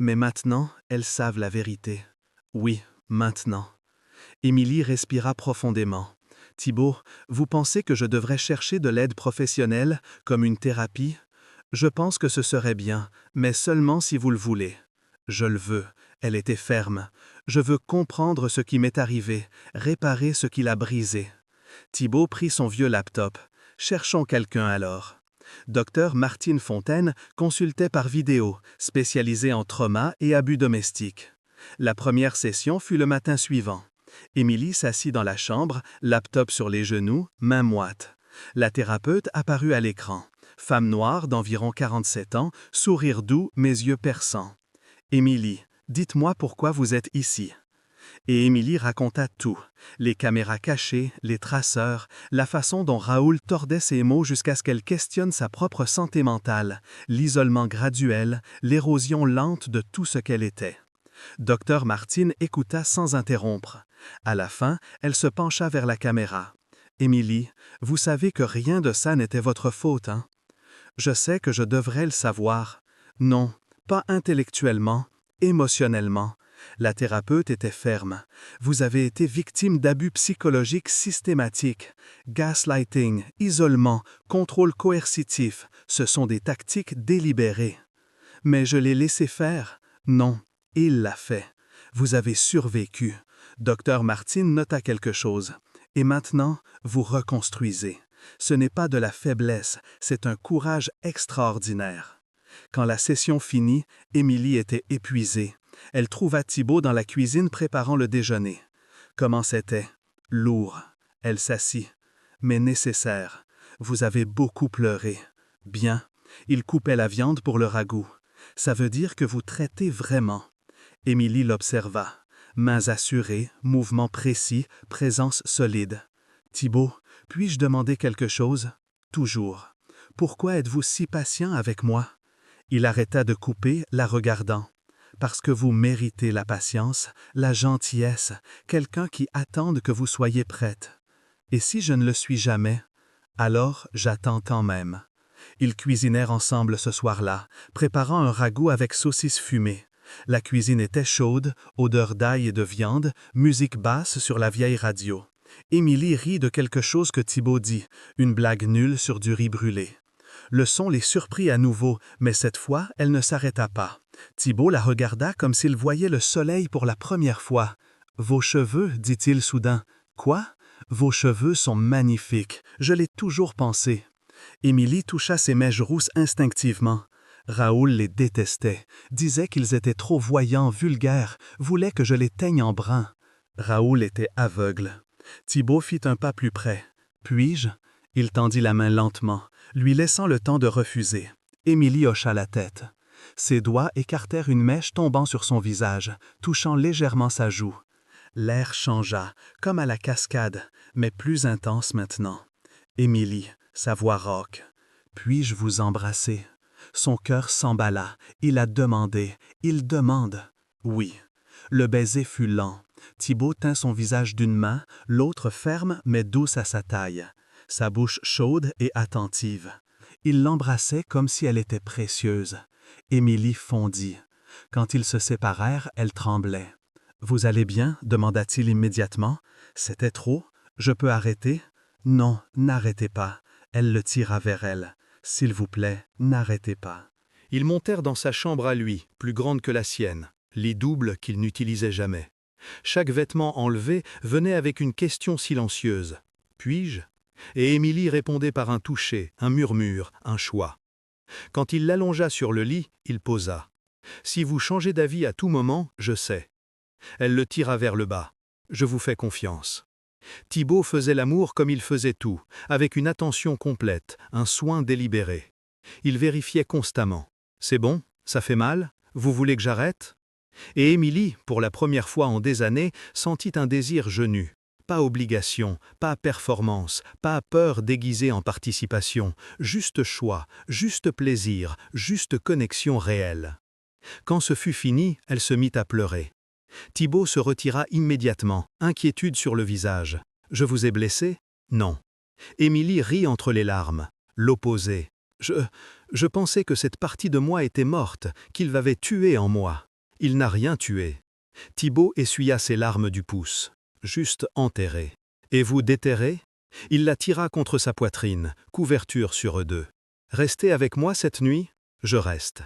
Mais maintenant, elles savent la vérité. Oui, maintenant. Émilie respira profondément. Thibaut, vous pensez que je devrais chercher de l'aide professionnelle, comme une thérapie? Je pense que ce serait bien, mais seulement si vous le voulez. Je le veux. Elle était ferme. Je veux comprendre ce qui m'est arrivé, réparer ce qui l'a brisé. Thibaut prit son vieux laptop. Cherchons quelqu'un alors. Docteur Martine Fontaine consultait par vidéo, spécialisée en trauma et abus domestiques. La première session fut le matin suivant. Émilie s'assit dans la chambre, laptop sur les genoux, mains moites. La thérapeute apparut à l'écran. Femme noire d'environ 47 ans, sourire doux, mes yeux perçants. « Émilie, dites-moi pourquoi vous êtes ici. » Et Émilie raconta tout, les caméras cachées, les traceurs, la façon dont Raoul tordait ses mots jusqu'à ce qu'elle questionne sa propre santé mentale, l'isolement graduel, l'érosion lente de tout ce qu'elle était. Docteur Martine écouta sans interrompre. À la fin, elle se pencha vers la caméra. « Émilie, vous savez que rien de ça n'était votre faute, hein? Je sais que je devrais le savoir. Non, pas intellectuellement, émotionnellement. » La thérapeute était ferme. Vous avez été victime d'abus psychologiques systématiques. Gaslighting, isolement, contrôle coercitif, ce sont des tactiques délibérées. Mais je l'ai laissé faire? Non, il l'a fait. Vous avez survécu. Docteur Martine nota quelque chose. Et maintenant, vous reconstruisez. Ce n'est pas de la faiblesse, c'est un courage extraordinaire. Quand la session finit, Émilie était épuisée. Elle trouva Thibaut dans la cuisine préparant le déjeuner. Comment c'était? Lourd. Elle s'assit. Mais nécessaire. Vous avez beaucoup pleuré. Bien. Il coupait la viande pour le ragoût. Ça veut dire que vous traitez vraiment. Émilie l'observa. Mains assurées, mouvements précis, présence solide. Thibaut, puis-je demander quelque chose? Toujours. Pourquoi êtes-vous si patient avec moi? Il arrêta de couper, la regardant. Parce que vous méritez la patience, la gentillesse, quelqu'un qui attende que vous soyez prête. Et si je ne le suis jamais, alors j'attends quand même. Ils cuisinèrent ensemble ce soir-là, préparant un ragoût avec saucisses fumées. La cuisine était chaude, odeur d'ail et de viande, musique basse sur la vieille radio. Émilie rit de quelque chose que Thibaut dit, une blague nulle sur du riz brûlé. Le son les surprit à nouveau, mais cette fois, elle ne s'arrêta pas. Thibaut la regarda comme s'il voyait le soleil pour la première fois. « Vos cheveux, dit-il soudain. « Quoi? Vos cheveux sont magnifiques. Je l'ai toujours pensé. » Émilie toucha ses mèches rousses instinctivement. Raoul les détestait, disait qu'ils étaient trop voyants, vulgaires, voulait que je les teigne en brun. Raoul était aveugle. Thibaut fit un pas plus près. « Puis-je? » Il tendit la main lentement, lui laissant le temps de refuser. Émilie hocha la tête. Ses doigts écartèrent une mèche tombant sur son visage, touchant légèrement sa joue. L'air changea, comme à la cascade, mais plus intense maintenant. Émilie, sa voix rauque. « Puis-je vous embrasser? » Son cœur s'emballa. Il a demandé. Il demande. Oui. Le baiser fut lent. Thibaut tint son visage d'une main, l'autre ferme mais douce à sa taille. Sa bouche chaude et attentive. Il l'embrassait comme si elle était précieuse. Émilie fondit. Quand ils se séparèrent, elle tremblait. Vous allez bien demanda-t-il immédiatement. C'était trop. Je peux arrêter? Non, n'arrêtez pas. Elle le tira vers elle. S'il vous plaît, n'arrêtez pas. Ils montèrent dans sa chambre à lui, plus grande que la sienne, lit double qu'il n'utilisait jamais. Chaque vêtement enlevé venait avec une question silencieuse. Puis-je? Et Émilie répondait par un toucher, un murmure, un choix. Quand il l'allongea sur le lit, il posa. Si vous changez d'avis à tout moment, je sais. Elle le tira vers le bas. Je vous fais confiance. Thibaut faisait l'amour comme il faisait tout, avec une attention complète, un soin délibéré. Il vérifiait constamment. C'est bon? Ça fait mal? Vous voulez que j'arrête? Et Émilie, pour la première fois en des années, sentit un désir genu. Pas obligation, pas performance, pas peur déguisée en participation, juste choix, juste plaisir, juste connexion réelle. Quand ce fut fini, elle se mit à pleurer. Thibaut se retira immédiatement, inquiétude sur le visage. « Je vous ai blessé? » « Non. » Émilie rit entre les larmes. L'opposé. « Je pensais que cette partie de moi était morte, qu'il m'avait tué en moi. Il n'a rien tué. » Thibaut essuya ses larmes du pouce. Juste enterré. « Et vous déterré ?» Il la tira contre sa poitrine, couverture sur eux deux. « Restez avec moi cette nuit? » « Je reste. »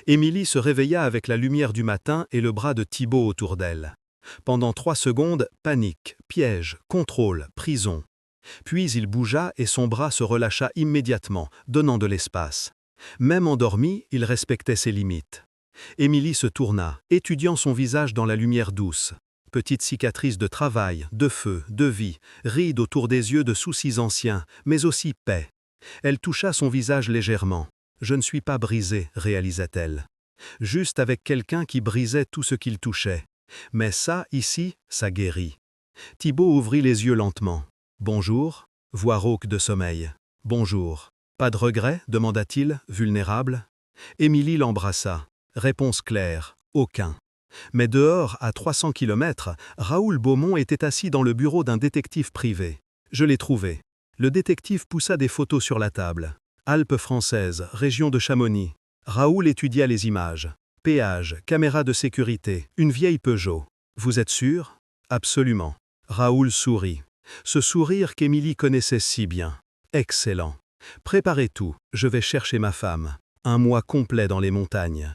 Émilie se réveilla avec la lumière du matin et le bras de Thibaut autour d'elle. Pendant 3 secondes, panique, piège, contrôle, prison. Puis il bougea et son bras se relâcha immédiatement, donnant de l'espace. Même endormi, il respectait ses limites. Émilie se tourna, étudiant son visage dans la lumière douce. Petite cicatrice de travail, de feu, de vie, rides autour des yeux de soucis anciens, mais aussi paix. Elle toucha son visage légèrement. « Je ne suis pas brisée », réalisa-t-elle. Juste avec quelqu'un qui brisait tout ce qu'il touchait. Mais ça, ici, ça guérit. Thibaut ouvrit les yeux lentement. « Bonjour » voix rauque de sommeil. « Bonjour. »« Pas de regret » demanda-t-il, vulnérable. Émilie l'embrassa. Réponse claire. « Aucun. » Mais dehors, à 300 km, Raoul Beaumont était assis dans le bureau d'un détective privé. « Je l'ai trouvé. » Le détective poussa des photos sur la table. Alpes françaises, région de Chamonix. Raoul étudia les images. Péage, caméra de sécurité, une vieille Peugeot. Vous êtes sûr? Absolument. Raoul sourit. Ce sourire qu'Émilie connaissait si bien. Excellent. Préparez tout, je vais chercher ma femme. Un mois complet dans les montagnes.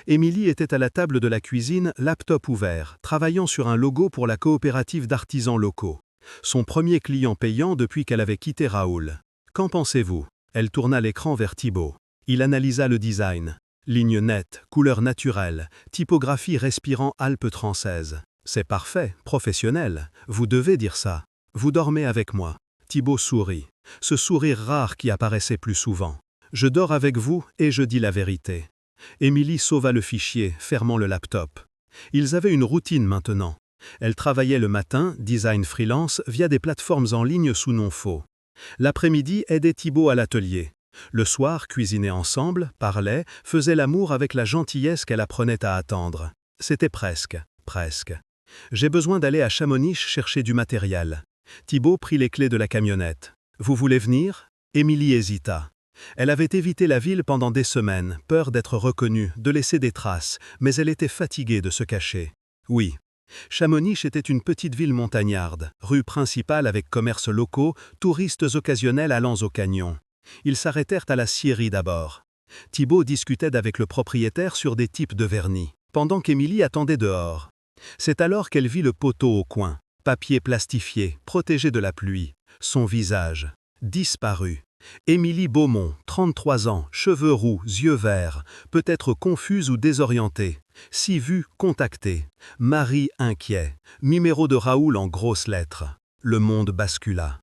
Émilie était à la table de la cuisine, laptop ouvert, travaillant sur un logo pour la coopérative d'artisans locaux. Son premier client payant depuis qu'elle avait quitté Raoul. Qu'en pensez-vous? Elle tourna l'écran vers Thibaut. Il analysa le design. Lignes nettes, couleurs naturelles, typographie respirant Alpes françaises. C'est parfait, professionnel. Vous devez dire ça. Vous dormez avec moi. Thibaut sourit. Ce sourire rare qui apparaissait plus souvent. Je dors avec vous et je dis la vérité. Émilie sauva le fichier, fermant le laptop. Ils avaient une routine maintenant. Elle travaillait le matin, design freelance, via des plateformes en ligne sous nom faux. L'après-midi aidait Thibaut à l'atelier. Le soir, cuisinaient ensemble, parlaient, faisaient l'amour avec la gentillesse qu'elle apprenait à attendre. C'était presque. J'ai besoin d'aller à Chamonix chercher du matériel. Thibaut prit les clés de la camionnette. Vous voulez venir? Émilie hésita. Elle avait évité la ville pendant des semaines, peur d'être reconnue, de laisser des traces, mais elle était fatiguée de se cacher. Oui. Chamonix était une petite ville montagnarde, rue principale avec commerces locaux, touristes occasionnels allant au canyon. Ils s'arrêtèrent à la scierie d'abord. Thibaut discutait avec le propriétaire sur des types de vernis, pendant qu'Émilie attendait dehors. C'est alors qu'elle vit le poteau au coin, papier plastifié, protégé de la pluie. Son visage, disparu. Émilie Beaumont, 33 ans, cheveux roux, yeux verts, peut-être confuse ou désorientée. Si vue, contactée. Marie inquiet. Numéro de Raoul en grosses lettres. Le monde bascula.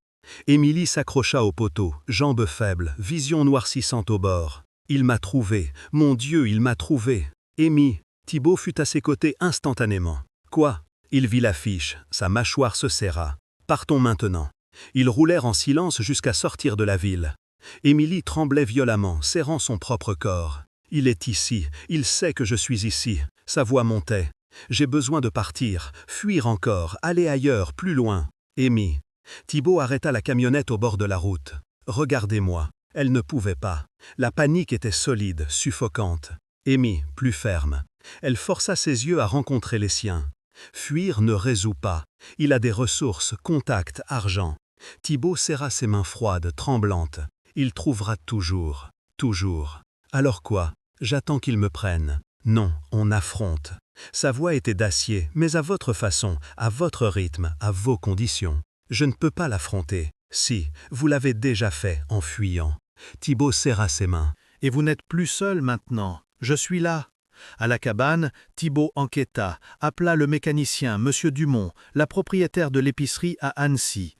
Émilie s'accrocha au poteau, jambes faibles, vision noircissante au bord. Il m'a trouvé. Mon Dieu, il m'a trouvé. Émi. Thibaut fut à ses côtés instantanément. Quoi? Il vit l'affiche. Sa mâchoire se serra. Partons maintenant. Ils roulèrent en silence jusqu'à sortir de la ville. Émilie tremblait violemment, serrant son propre corps. Il est ici, il sait que je suis ici. Sa voix montait. J'ai besoin de partir, fuir encore, aller ailleurs, plus loin. Émi. Thibaut arrêta la camionnette au bord de la route. Regardez-moi. Elle ne pouvait pas. La panique était solide, suffocante. Émi, plus ferme. Elle força ses yeux à rencontrer les siens. Fuir ne résout pas. Il a des ressources, contacts, argent. Thibaut serra ses mains froides, tremblantes. Il trouvera toujours, toujours. Alors quoi? J'attends qu'il me prenne. Non, on affronte. Sa voix était d'acier, mais à votre façon, à votre rythme, à vos conditions. Je ne peux pas l'affronter. Si, vous l'avez déjà fait en fuyant. Thibaut serra ses mains. Et vous n'êtes plus seul maintenant. Je suis là. À la cabane, Thibaut enquêta, appela le mécanicien, M. Dumont, la propriétaire de l'épicerie à Annecy.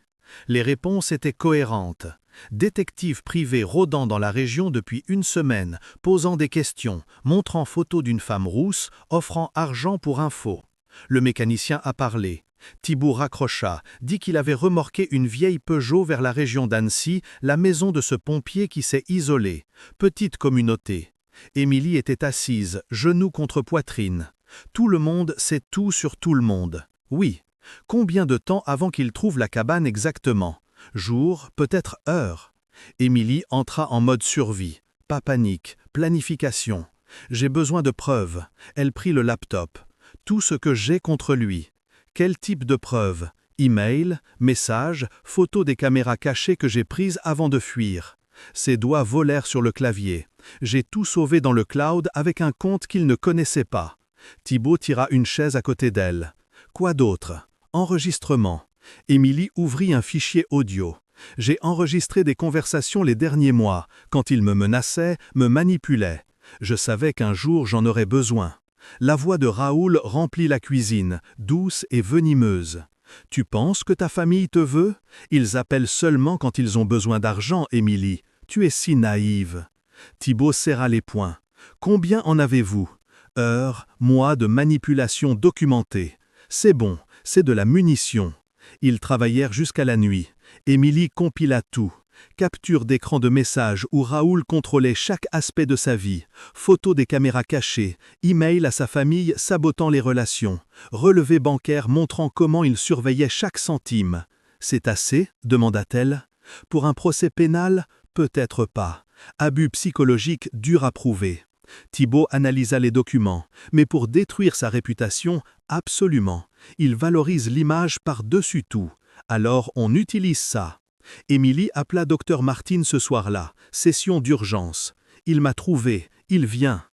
Les réponses étaient cohérentes. Détective privé rôdant dans la région depuis une semaine, posant des questions, montrant photo d'une femme rousse, offrant argent pour info. Le mécanicien a parlé. Thibaut raccrocha, dit qu'il avait remorqué une vieille Peugeot vers la région d'Annecy, la maison de ce pompier qui s'est isolé. Petite communauté. Émilie était assise, genoux contre poitrine. Tout le monde sait tout sur tout le monde. Oui. Combien de temps avant qu'il trouve la cabane exactement? Jour, peut-être heure. Émilie entra en mode survie. Pas panique, planification. J'ai besoin de preuves. Elle prit le laptop. Tout ce que j'ai contre lui. Quel type de preuves? Email, messages, photos des caméras cachées que j'ai prises avant de fuir. Ses doigts volèrent sur le clavier. J'ai tout sauvé dans le cloud avec un compte qu'il ne connaissait pas. Thibaut tira une chaise à côté d'elle. Quoi d'autre? Enregistrement. Émilie ouvrit un fichier audio. J'ai enregistré des conversations les derniers mois, quand il me menaçait, me manipulait. Je savais qu'un jour j'en aurais besoin. La voix de Raoul remplit la cuisine, douce et venimeuse. Tu penses que ta famille te veut? Ils appellent seulement quand ils ont besoin d'argent, Émilie. Tu es si naïve. Thibaut serra les poings. Combien en avez-vous? Heures, mois de manipulation documentée. C'est bon, c'est de la munition. Ils travaillèrent jusqu'à la nuit. Émilie compila tout. Capture d'écran de messages où Raoul contrôlait chaque aspect de sa vie, photos des caméras cachées, email à sa famille sabotant les relations, relevés bancaires montrant comment il surveillait chaque centime. « C'est assez ?» demanda-t-elle. « Pour un procès pénal, peut-être pas. Abus psychologique dur à prouver. » Thibaut analysa les documents, mais pour détruire sa réputation, absolument. Il valorise l'image par-dessus tout. Alors on utilise ça. Émilie appela Dr Martin ce soir-là, session d'urgence. Il m'a trouvé, il vient.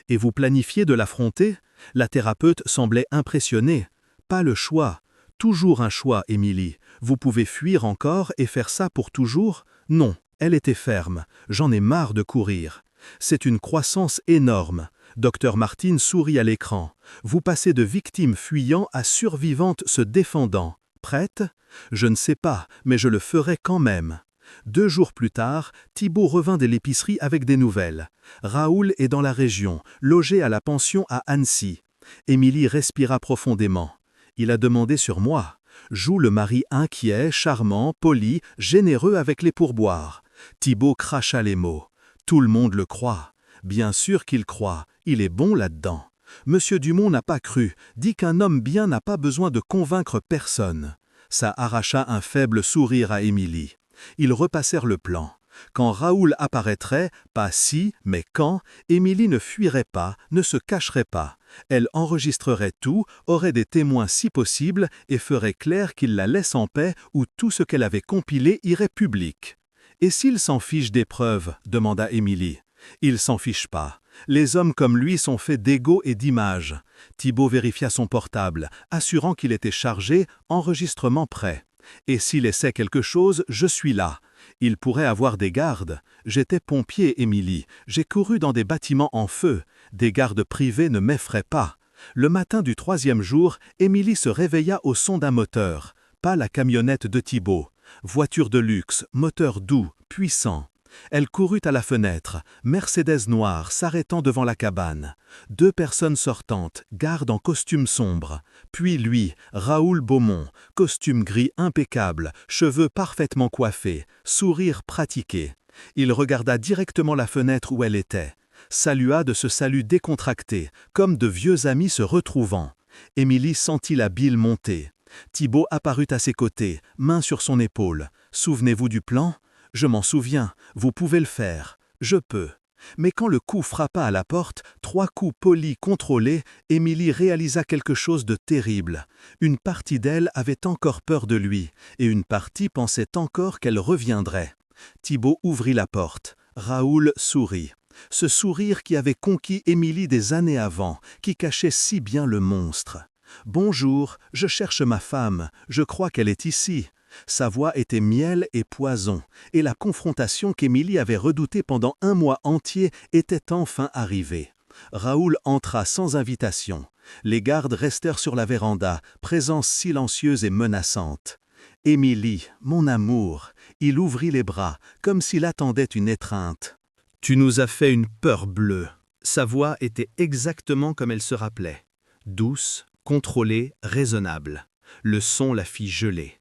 Et vous planifiez de l'affronter? La thérapeute semblait impressionnée. Pas le choix. Toujours un choix, Émilie. Vous pouvez fuir encore et faire ça pour toujours? Non, elle était ferme. J'en ai marre de courir. C'est une croissance énorme. Dr Martin sourit à l'écran. Vous passez de victime fuyant à survivante se défendant. Prête? Je ne sais pas, mais je le ferai quand même. 2 jours plus tard, Thibaut revint de l'épicerie avec des nouvelles. Raoul est dans la région, logé à la pension à Annecy. Émilie respira profondément. Il a demandé sur moi. Joue le mari inquiet, charmant, poli, généreux avec les pourboires. Thibaut cracha les mots. Tout le monde le croit. Bien sûr qu'il croit, il est bon là-dedans. Monsieur Dumont n'a pas cru, dit qu'un homme bien n'a pas besoin de convaincre personne. Ça arracha un faible sourire à Émilie. Ils repassèrent le plan. Quand Raoul apparaîtrait, pas si, mais quand, Émilie ne fuirait pas, ne se cacherait pas. Elle enregistrerait tout, aurait des témoins si possible et ferait clair qu'il la laisse en paix ou tout ce qu'elle avait compilé irait public. « Et s'il s'en fiche des preuves ?» demanda Émilie. « Il s'en fiche pas. Les hommes comme lui sont faits d'ego et d'image. » Thibaut vérifia son portable, assurant qu'il était chargé, enregistrement prêt. « Et s'il essaie quelque chose, je suis là. Il pourrait avoir des gardes. J'étais pompier, Émilie. J'ai couru dans des bâtiments en feu. Des gardes privés ne m'effraient pas. » Le matin du 3e jour, Émilie se réveilla au son d'un moteur. Pas la camionnette de Thibaut. Voiture de luxe, moteur doux, puissant. Elle courut à la fenêtre, Mercedes noire s'arrêtant devant la cabane. 2 personnes sortantes, garde en costume sombre. Puis lui, Raoul Beaumont, costume gris impeccable, cheveux parfaitement coiffés, sourire pratiqué. Il regarda directement la fenêtre où elle était. Salua de ce salut décontracté, comme de vieux amis se retrouvant. Émilie sentit la bile monter. Thibaut apparut à ses côtés, main sur son épaule. « Souvenez-vous du plan ? Je m'en souviens, vous pouvez le faire. Je peux. » Mais quand le coup frappa à la porte, 3 coups polis contrôlés, Émilie réalisa quelque chose de terrible. Une partie d'elle avait encore peur de lui, et une partie pensait encore qu'elle reviendrait. Thibaut ouvrit la porte. Raoul sourit. Ce sourire qui avait conquis Émilie des années avant, qui cachait si bien le monstre. « Bonjour, je cherche ma femme, je crois qu'elle est ici. » Sa voix était miel et poison, et la confrontation qu'Émilie avait redoutée pendant 1 mois entier était enfin arrivée. Raoul entra sans invitation. Les gardes restèrent sur la véranda, présence silencieuse et menaçante. « Émilie, mon amour !» Il ouvrit les bras, comme s'il attendait une étreinte. « Tu nous as fait une peur bleue. » Sa voix était exactement comme elle se rappelait. Douce, contrôlée, raisonnable. Le son la fit geler.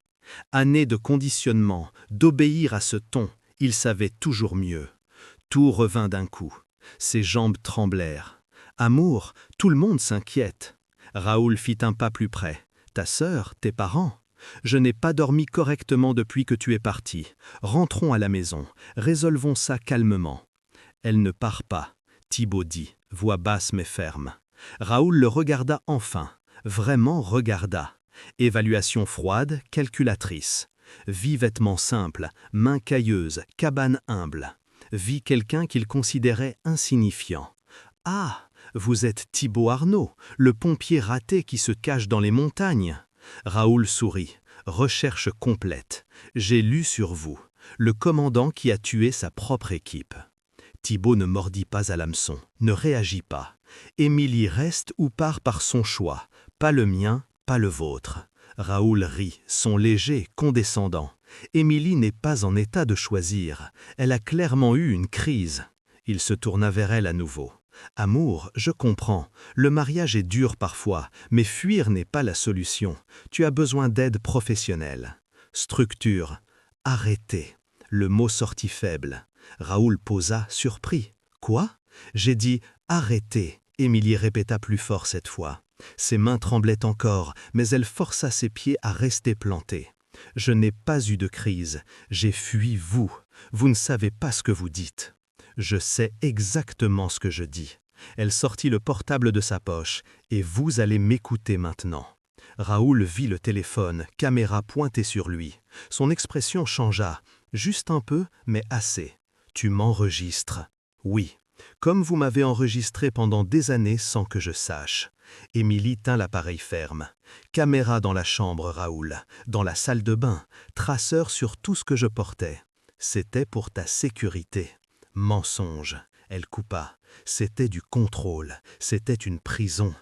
Années de conditionnement, d'obéir à ce ton, il savait toujours mieux. Tout revint d'un coup. Ses jambes tremblèrent. « Amour, tout le monde s'inquiète. » Raoul fit un pas plus près. « Ta sœur, tes parents ? Je n'ai pas dormi correctement depuis que tu es parti. Rentrons à la maison. Résolvons ça calmement. » « Elle ne part pas, » Thibaut dit, voix basse mais ferme. Raoul le regarda enfin. Vraiment regarda. Évaluation froide, calculatrice. Vie vêtements simples, mains cailleuses, cabane humble. Vie quelqu'un qu'il considérait insignifiant. « Ah, vous êtes Thibaut Arnaud, le pompier raté qui se cache dans les montagnes. » Raoul sourit. « Recherche complète. J'ai lu sur vous. Le commandant qui a tué sa propre équipe. » Thibaut ne mordit pas à l'hameçon, ne réagit pas. Émilie reste ou part par son choix, pas le mien, pas le vôtre. Raoul rit, son léger, condescendant. Émilie n'est pas en état de choisir. Elle a clairement eu une crise. Il se tourna vers elle à nouveau. « Amour, je comprends. Le mariage est dur parfois, mais fuir n'est pas la solution. Tu as besoin d'aide professionnelle. » Structure. Arrêtez. Le mot sortit faible. Raoul posa, surpris. « Quoi ?» J'ai dit « arrêtez », Émilie répéta plus fort cette fois. Ses mains tremblaient encore, mais elle força ses pieds à rester plantés. « Je n'ai pas eu de crise, j'ai fui vous. Vous ne savez pas ce que vous dites. »« Je sais exactement ce que je dis. » Elle sortit le portable de sa poche. « Et vous allez m'écouter maintenant. » Raoul vit le téléphone, caméra pointée sur lui. Son expression changea. Juste un peu, mais assez. « Tu m'enregistres. » « Oui. Comme vous m'avez enregistré pendant des années sans que je sache. » Émilie tint l'appareil ferme. Caméra dans la chambre, Raoul. Dans la salle de bain. Traceur sur tout ce que je portais. C'était pour ta sécurité. Mensonge. Elle coupa. C'était du contrôle. C'était une prison.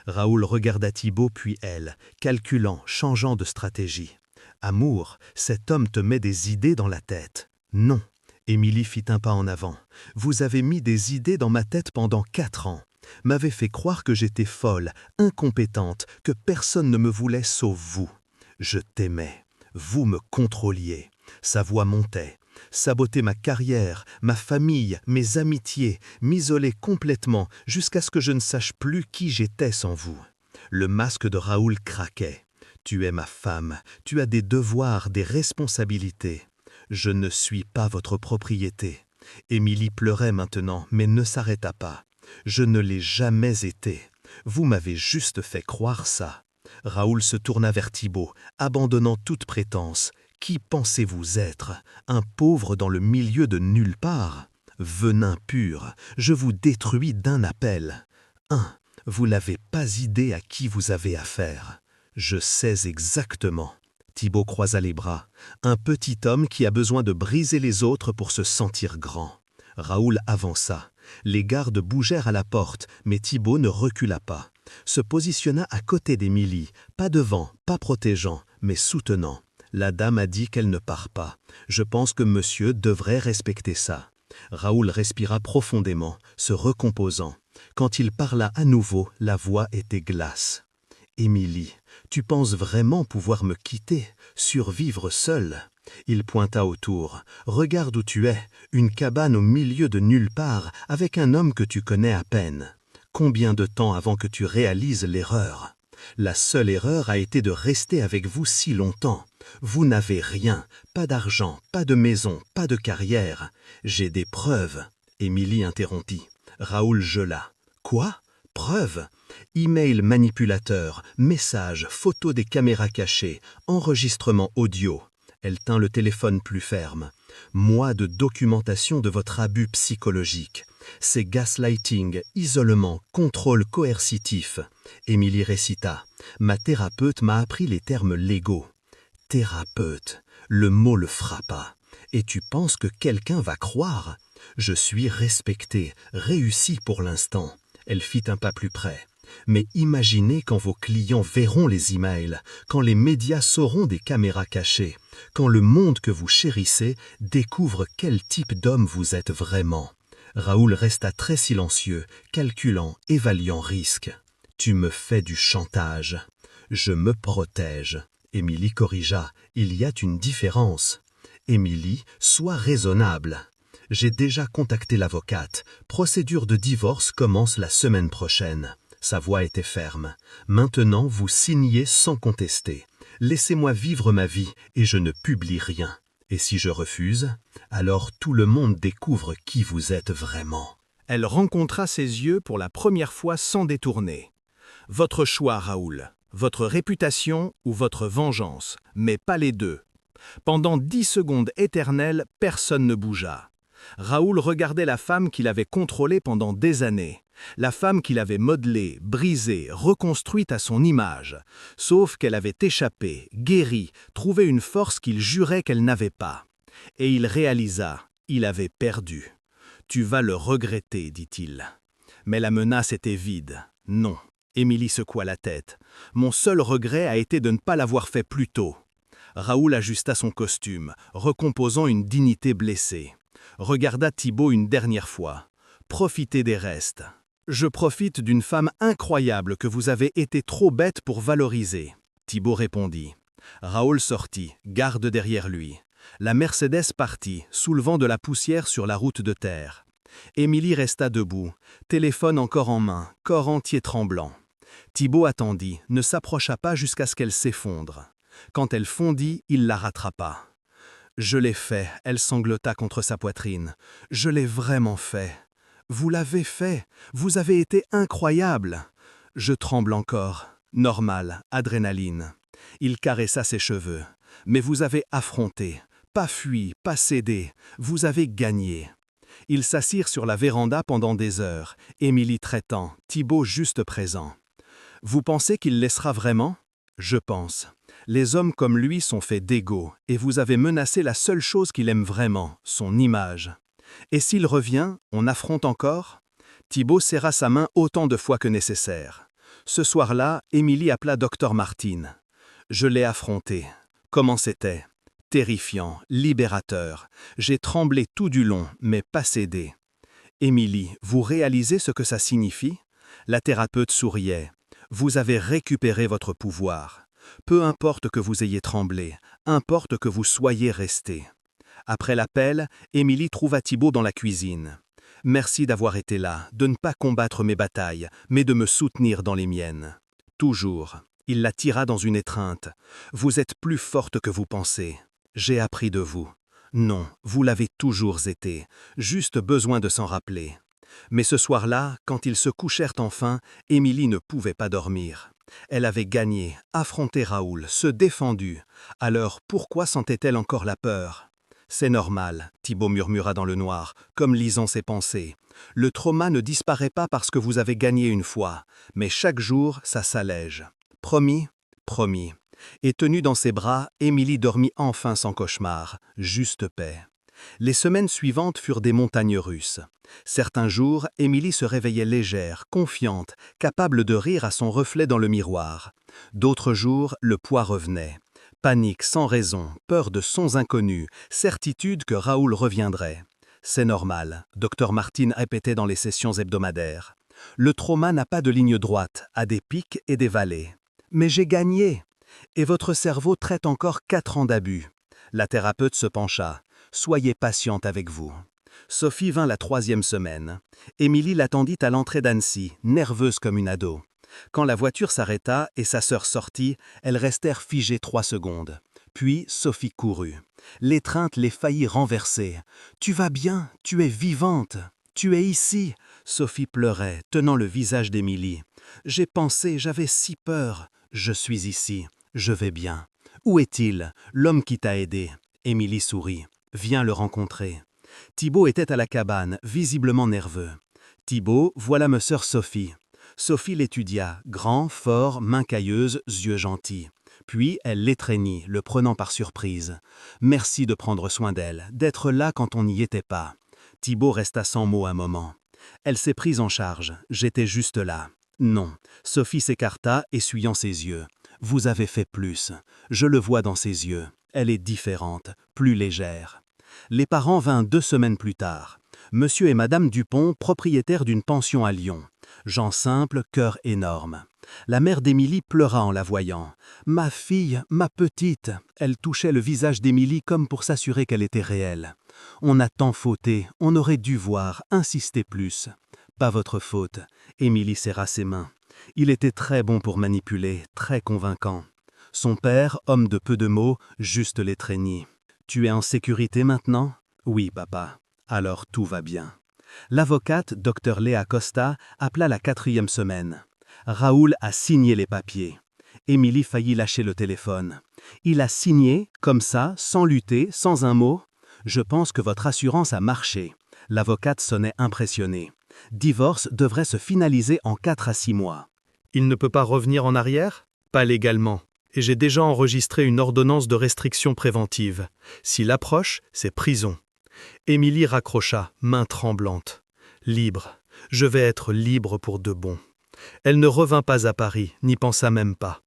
Raoul regarda Thibaut puis elle, calculant, changeant de stratégie. « Amour, cet homme te met des idées dans la tête. » « Non. » Émilie fit un pas en avant. « Vous avez mis des idées dans ma tête pendant 4 ans. M'avez fait croire que j'étais folle, incompétente, que personne ne me voulait sauf vous. Je t'aimais. Vous me contrôliez. » Sa voix montait. « Saboter ma carrière, ma famille, mes amitiés, m'isoler complètement jusqu'à ce que je ne sache plus qui j'étais sans vous. » Le masque de Raoul craquait. « Tu es ma femme, tu as des devoirs, des responsabilités. » « Je ne suis pas votre propriété. » Émilie pleurait maintenant, mais ne s'arrêta pas. « Je ne l'ai jamais été. Vous m'avez juste fait croire ça. » Raoul se tourna vers Thibaut, abandonnant toute prétense. « Qui pensez-vous être? Un pauvre dans le milieu de nulle part? Venin pur, je vous détruis d'un appel. Vous n'avez pas idée à qui vous avez affaire. Je sais exactement. » Thibaut croisa les bras. Un petit homme qui a besoin de briser les autres pour se sentir grand. Raoul avança. Les gardes bougèrent à la porte, mais Thibaut ne recula pas. Se positionna à côté d'Émilie, pas devant, pas protégeant, mais soutenant. La dame a dit qu'elle ne part pas. Je pense que monsieur devrait respecter ça. Raoul respira profondément, se recomposant. Quand il parla à nouveau, la voix était glace. « Émilie, tu penses vraiment pouvoir me quitter, survivre seule ?» Il pointa autour. « Regarde où tu es, une cabane au milieu de nulle part, avec un homme que tu connais à peine. Combien de temps avant que tu réalises l'erreur? La seule erreur a été de rester avec vous si longtemps. Vous n'avez rien, pas d'argent, pas de maison, pas de carrière. J'ai des preuves. Émilie interrompit. Raoul gela. Quoi? Preuve? Email manipulateur, messages, photos des caméras cachées, enregistrement audio. Elle tint le téléphone plus ferme. Mois de documentation de votre abus psychologique. C'est gaslighting, isolement, contrôle coercitif. Émilie récita. Ma thérapeute m'a appris les termes légaux. Thérapeute. Le mot le frappa. Et tu penses que quelqu'un va croire? Je suis respectée, réussie pour l'instant. Elle fit un pas plus près. Mais imaginez quand vos clients verront les emails, quand les médias sauront des caméras cachées, quand le monde que vous chérissez découvre quel type d'homme vous êtes vraiment. Raoul resta très silencieux, calculant, évaluant risque. Tu me fais du chantage. Je me protège. Émilie corrigea. Il y a une différence. Émilie, sois raisonnable. J'ai déjà contacté l'avocate. Procédure de divorce commence la semaine prochaine. Sa voix était ferme. Maintenant, vous signez sans contester. Laissez-moi vivre ma vie et je ne publie rien. Et si je refuse, alors tout le monde découvre qui vous êtes vraiment. Elle rencontra ses yeux pour la première fois sans détourner. Votre choix, Raoul. Votre réputation ou votre vengeance, mais pas les deux. Pendant 10 secondes éternelles, personne ne bougea. Raoul regardait la femme qu'il avait contrôlée pendant des années. La femme qu'il avait modelée, brisée, reconstruite à son image. Sauf qu'elle avait échappé, guéri, trouvé une force qu'il jurait qu'elle n'avait pas. Et il réalisa, il avait perdu. « Tu vas le regretter, dit-il. » Mais la menace était vide. Non. Émilie secoua la tête. « Mon seul regret a été de ne pas l'avoir fait plus tôt. » Raoul ajusta son costume, recomposant une dignité blessée. Regarda Thibaut une dernière fois. « Profitez des restes. » « Je profite d'une femme incroyable que vous avez été trop bête pour valoriser. » Thibaut répondit. Raoul sortit, garde derrière lui. La Mercedes partit, soulevant de la poussière sur la route de terre. Émilie resta debout, téléphone encore en main, corps entier tremblant. Thibaut attendit, ne s'approcha pas jusqu'à ce qu'elle s'effondre. Quand elle fondit, il la rattrapa. « Je l'ai fait », elle sanglota contre sa poitrine. « Je l'ai vraiment fait. » « Vous l'avez fait, vous avez été incroyable. » « Je tremble encore. Normal, adrénaline. » Il caressa ses cheveux. « Mais vous avez affronté, pas fui, pas cédé, vous avez gagné. » Ils s'assirent sur la véranda pendant des heures, Émilie traitant, Thibaut juste présent. « Vous pensez qu'il laissera vraiment ? » « Je pense. Les hommes comme lui sont faits d'ego, et vous avez menacé la seule chose qu'il aime vraiment, son image. » Et s'il revient, on affronte encore? Thibaut serra sa main autant de fois que nécessaire. Ce soir-là, Émilie appela Dr Martin. Je l'ai affronté. Comment c'était? Terrifiant, libérateur. J'ai tremblé tout du long, mais pas cédé. Émilie, vous réalisez ce que ça signifie? La thérapeute souriait. Vous avez récupéré votre pouvoir. Peu importe que vous ayez tremblé, importe que vous soyez resté. Après l'appel, Émilie trouva Thibaut dans la cuisine. « Merci d'avoir été là, de ne pas combattre mes batailles, mais de me soutenir dans les miennes. » Toujours. Il la tira dans une étreinte. « Vous êtes plus forte que vous pensez. J'ai appris de vous. » Non, vous l'avez toujours été, juste besoin de s'en rappeler. Mais ce soir-là, quand ils se couchèrent enfin, Émilie ne pouvait pas dormir. Elle avait gagné, affronté Raoul, se défendu. Alors pourquoi sentait-elle encore la peur? C'est normal, Thibaut murmura dans le noir, comme lisant ses pensées. Le trauma ne disparaît pas parce que vous avez gagné une fois, mais chaque jour, ça s'allège. Promis? Promis. Et tenue dans ses bras, Émilie dormit enfin sans cauchemar, juste paix. Les semaines suivantes furent des montagnes russes. Certains jours, Émilie se réveillait légère, confiante, capable de rire à son reflet dans le miroir. D'autres jours, le poids revenait. Panique sans raison, peur de sons inconnus, certitude que Raoul reviendrait. C'est normal, Dr Martin répétait dans les sessions hebdomadaires. Le trauma n'a pas de ligne droite, a des pics et des vallées. Mais j'ai gagné. Et votre cerveau traite encore 4 ans d'abus. La thérapeute se pencha. Soyez patiente avec vous. Sophie vint la 3e semaine. Émilie l'attendit à l'entrée d'Annecy, nerveuse comme une ado. Quand la voiture s'arrêta et sa sœur sortit, elles restèrent figées 3 secondes. Puis Sophie courut. L'étreinte les faillit renverser. « Tu vas bien, tu es vivante !» Tu es ici !» Sophie pleurait, tenant le visage d'Émilie. « J'ai pensé, j'avais si peur. Je suis ici, je vais bien. Où est-il, l'homme qui t'a aidé ?» Émilie sourit. « Viens le rencontrer. » Thibaut était à la cabane, visiblement nerveux. « Thibaut, voilà ma sœur Sophie. » Sophie l'étudia, grand, fort, main cailleuse, yeux gentils. Puis elle l'étreignit, le prenant par surprise. « Merci de prendre soin d'elle, d'être là quand on n'y était pas. » Thibaut resta sans mots un moment. Elle s'est prise en charge, j'étais juste là. Non, Sophie s'écarta, essuyant ses yeux. Vous avez fait plus. Je le vois dans ses yeux. Elle est différente, plus légère. Les parents vinrent 2 semaines plus tard. Monsieur et Madame Dupont, propriétaires d'une pension à Lyon. Gens simples, cœur énorme. La mère d'Émilie pleura en la voyant. « Ma fille, ma petite !» Elle touchait le visage d'Émilie comme pour s'assurer qu'elle était réelle. « On a tant fauté, on aurait dû voir, insister plus. » « Pas votre faute. » Émilie serra ses mains. Il était très bon pour manipuler, très convaincant. Son père, homme de peu de mots, juste l'étreignit. « Tu es en sécurité maintenant ?»« Oui, papa. » « Alors tout va bien. » L'avocate, Dr Léa Costa, appela la 4e semaine. Raoul a signé les papiers. Émilie faillit lâcher le téléphone. « Il a signé, comme ça, sans lutter, sans un mot ? Je pense que votre assurance a marché. » L'avocate sonnait impressionnée. « Divorce devrait se finaliser en 4 à 6 mois. » Il ne peut pas revenir en arrière? Pas légalement. Et j'ai déjà enregistré une ordonnance de restriction préventive. S'il approche, c'est prison. Émilie raccrocha, main tremblante. Libre. Je vais être libre pour de bon. Elle ne revint pas à Paris, n'y pensa même pas.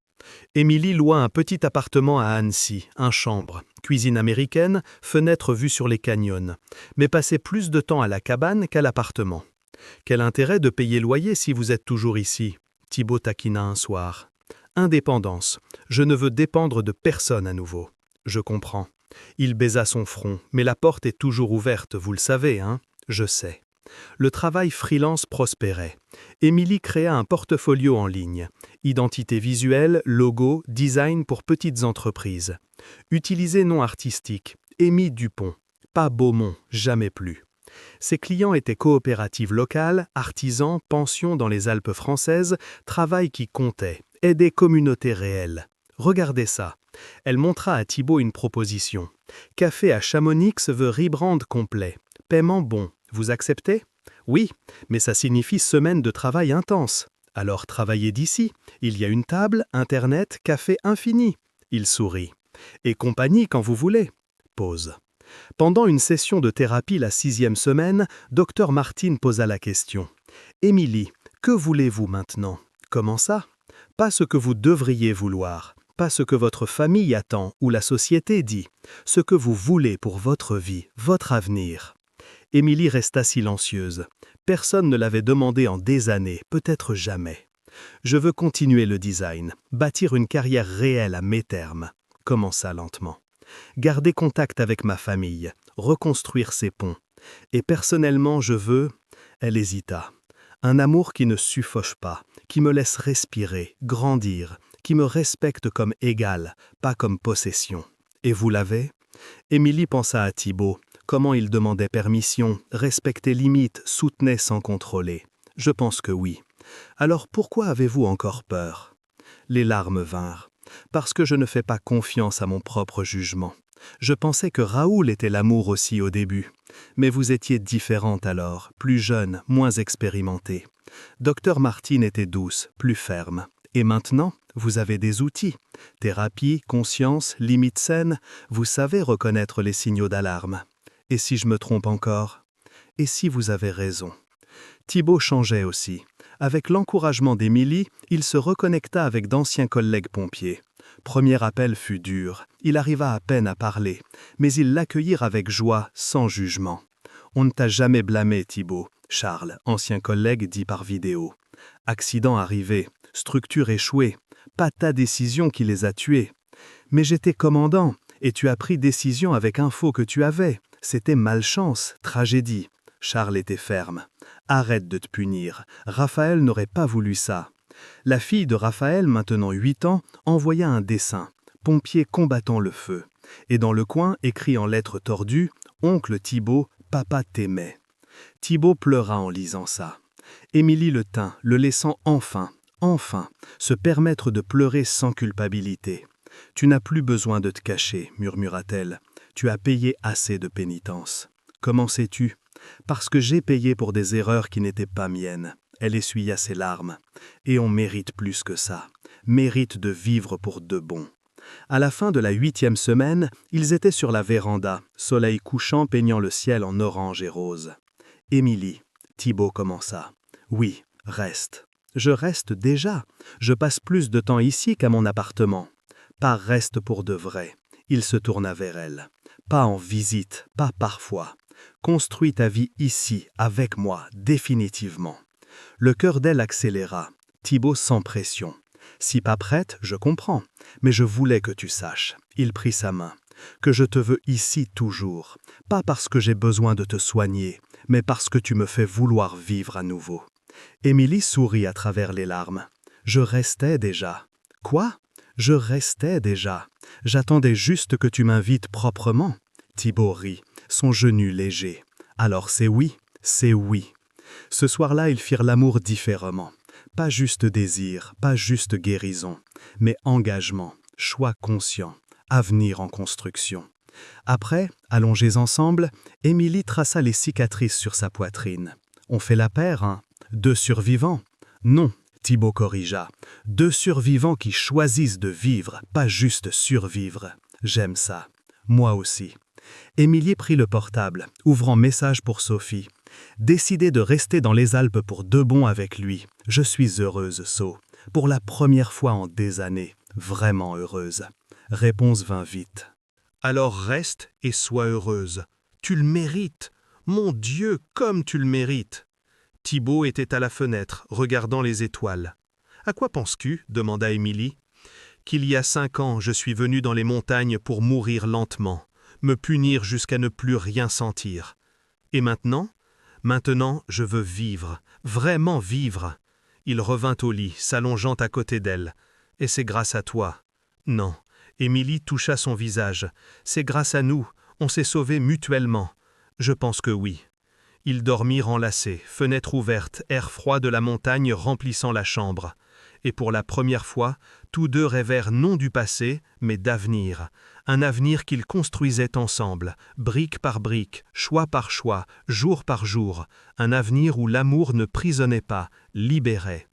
Émilie loua un petit appartement à Annecy, 1 chambre, cuisine américaine, fenêtre vue sur les canyons, mais passait plus de temps à la cabane qu'à l'appartement. Quel intérêt de payer loyer si vous êtes toujours ici? Thibaut taquina un soir. Indépendance. Je ne veux dépendre de personne à nouveau. Je comprends. Il baisa son front, mais la porte est toujours ouverte, vous le savez, hein? Je sais. Le travail freelance prospérait. Émilie créa un portfolio en ligne. Identité visuelle, logo, design pour petites entreprises. Utilisez nom artistique. Émy Dupont. Pas Beaumont, jamais plus. Ses clients étaient coopératives locales, artisans, pensions dans les Alpes françaises, travail qui comptait, aider communautés réelles. Regardez ça. Elle montra à Thibaut une proposition. Café à Chamonix veut rebrand complet. Paiement bon. Vous acceptez? Oui, mais ça signifie semaine de travail intense. Alors travaillez d'ici. Il y a une table, internet, café infini. Il sourit. Et compagnie quand vous voulez. Pause. Pendant une session de thérapie la 6e semaine, Dr Martine posa la question. « Émilie, que voulez-vous maintenant? Comment ça? Pas ce que vous devriez vouloir, pas ce que votre famille attend ou la société dit, ce que vous voulez pour votre vie, votre avenir. » Émilie resta silencieuse. Personne ne l'avait demandé en des années, peut-être jamais. « Je veux continuer le design, bâtir une carrière réelle à mes termes. » Commença lentement. Garder contact avec ma famille, reconstruire ces ponts. Et personnellement, je veux... Elle hésita. Un amour qui ne suffoche pas, qui me laisse respirer, grandir, qui me respecte comme égal, pas comme possession. Et vous l'avez? Émilie pensa à Thibaut, comment il demandait permission, respectait limites, soutenait sans contrôler. Je pense que oui. Alors pourquoi avez-vous encore peur? Les larmes vinrent. Parce que je ne fais pas confiance à mon propre jugement. Je pensais que Raoul était l'amour aussi au début. Mais vous étiez différente alors, plus jeune, moins expérimentée. Dr Martine était douce, plus ferme. Et maintenant, vous avez des outils. Thérapie, conscience, limites saines, vous savez reconnaître les signaux d'alarme. Et si je me trompe encore? Et si vous avez raison? Thibaut changeait aussi. Avec l'encouragement d'Émilie, il se reconnecta avec d'anciens collègues pompiers. Premier appel fut dur. Il arriva à peine à parler, mais ils l'accueillirent avec joie, sans jugement. « On ne t'a jamais blâmé, Thibaut », Charles, ancien collègue, dit par vidéo. « Accident arrivé, structure échouée, pas ta décision qui les a tués. Mais j'étais commandant, et tu as pris décision avec info que tu avais. C'était malchance, tragédie. » Charles était ferme. « Arrête de te punir. Raphaël n'aurait pas voulu ça. » La fille de Raphaël, maintenant 8 ans, envoya un dessin. Pompier combattant le feu. Et dans le coin, écrit en lettres tordues, « Oncle Thibaut, papa t'aimait. » Thibaut pleura en lisant ça. Émilie le tint, le laissant enfin, se permettre de pleurer sans culpabilité. « Tu n'as plus besoin de te cacher, murmura-t-elle. Tu as payé assez de pénitence. » « Comment sais-tu ? » ?»« Parce que j'ai payé pour des erreurs qui n'étaient pas miennes. » Elle essuya ses larmes. « Et on mérite plus que ça. Mérite de vivre pour de bon. » À la fin de la 8e semaine, ils étaient sur la véranda, soleil couchant peignant le ciel en orange et rose. « Émilie, » Thibaut commença. « Oui, reste. »« Je reste déjà. Je passe plus de temps ici qu'à mon appartement. »« Pas reste pour de vrai. » Il se tourna vers elle. « Pas en visite, pas parfois. Construis ta vie ici, avec moi, définitivement. » Le cœur d'elle accéléra. Thibaut sans pression. « Si pas prête, je comprends. Mais je voulais que tu saches. » Il prit sa main. « Que je te veux ici toujours. Pas parce que j'ai besoin de te soigner, mais parce que tu me fais vouloir vivre à nouveau. » Émilie sourit à travers les larmes. « Je restais déjà. »« Quoi ? » ?»« Je restais déjà. J'attendais juste que tu m'invites proprement. » Thibaut rit, son genou léger. « Alors c'est oui, c'est oui. » Ce soir-là, ils firent l'amour différemment. Pas juste désir, pas juste guérison, mais engagement, choix conscient, avenir en construction. Après, allongés ensemble, Émilie traça les cicatrices sur sa poitrine. « On fait la paire, hein ? 2 survivants ?»« Non, » Thibaut corrigea. « 2 survivants qui choisissent de vivre, pas juste survivre. J'aime ça. Moi aussi. » Émilie prit le portable, ouvrant message pour Sophie. « Décidez de rester dans les Alpes pour de bon avec lui. Je suis heureuse, So. Pour la première fois en des années. Vraiment heureuse. » Réponse vint vite. « Alors reste et sois heureuse. Tu le mérites. Mon Dieu, comme tu le mérites. » Thibaut était à la fenêtre, regardant les étoiles. « À quoi penses-tu » demanda Émilie. « Qu'il y a 5 ans, je suis venue dans les montagnes pour mourir lentement, me punir jusqu'à ne plus rien sentir. Et maintenant ? Maintenant, je veux vivre, vraiment vivre. » Il revint au lit, s'allongeant à côté d'elle. « Et c'est grâce à toi. » « Non. » Émilie toucha son visage. « C'est grâce à nous, on s'est sauvés mutuellement. » « Je pense que oui. » Ils dormirent enlacés, fenêtre ouverte, air froid de la montagne remplissant la chambre. Et pour la première fois, tous deux rêvèrent non du passé, mais d'avenir. Un avenir qu'ils construisaient ensemble, brique par brique, choix par choix, jour par jour. Un avenir où l'amour ne prisonnait pas, libérait.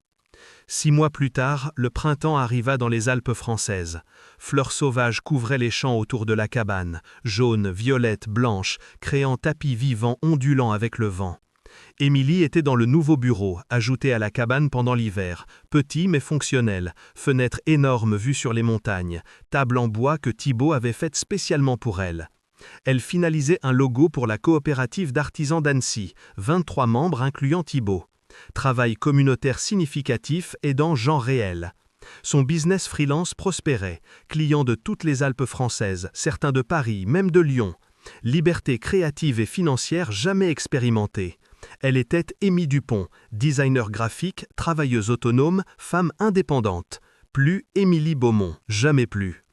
6 mois plus tard, le printemps arriva dans les Alpes françaises. Fleurs sauvages couvraient les champs autour de la cabane, jaunes, violettes, blanches, créant tapis vivants ondulants avec le vent. Émilie était dans le nouveau bureau, ajouté à la cabane pendant l'hiver, petit mais fonctionnel, fenêtre énorme vue sur les montagnes, table en bois que Thibaut avait faite spécialement pour elle. Elle finalisait un logo pour la coopérative d'artisans d'Annecy, 23 membres incluant Thibaut. Travail communautaire significatif aidant gens réels. Son business freelance prospérait, clients de toutes les Alpes françaises, certains de Paris, même de Lyon. Liberté créative et financière jamais expérimentée. Elle était Émy Dupont, designer graphique, travailleuse autonome, femme indépendante. Plus Émilie Beaumont, jamais plus.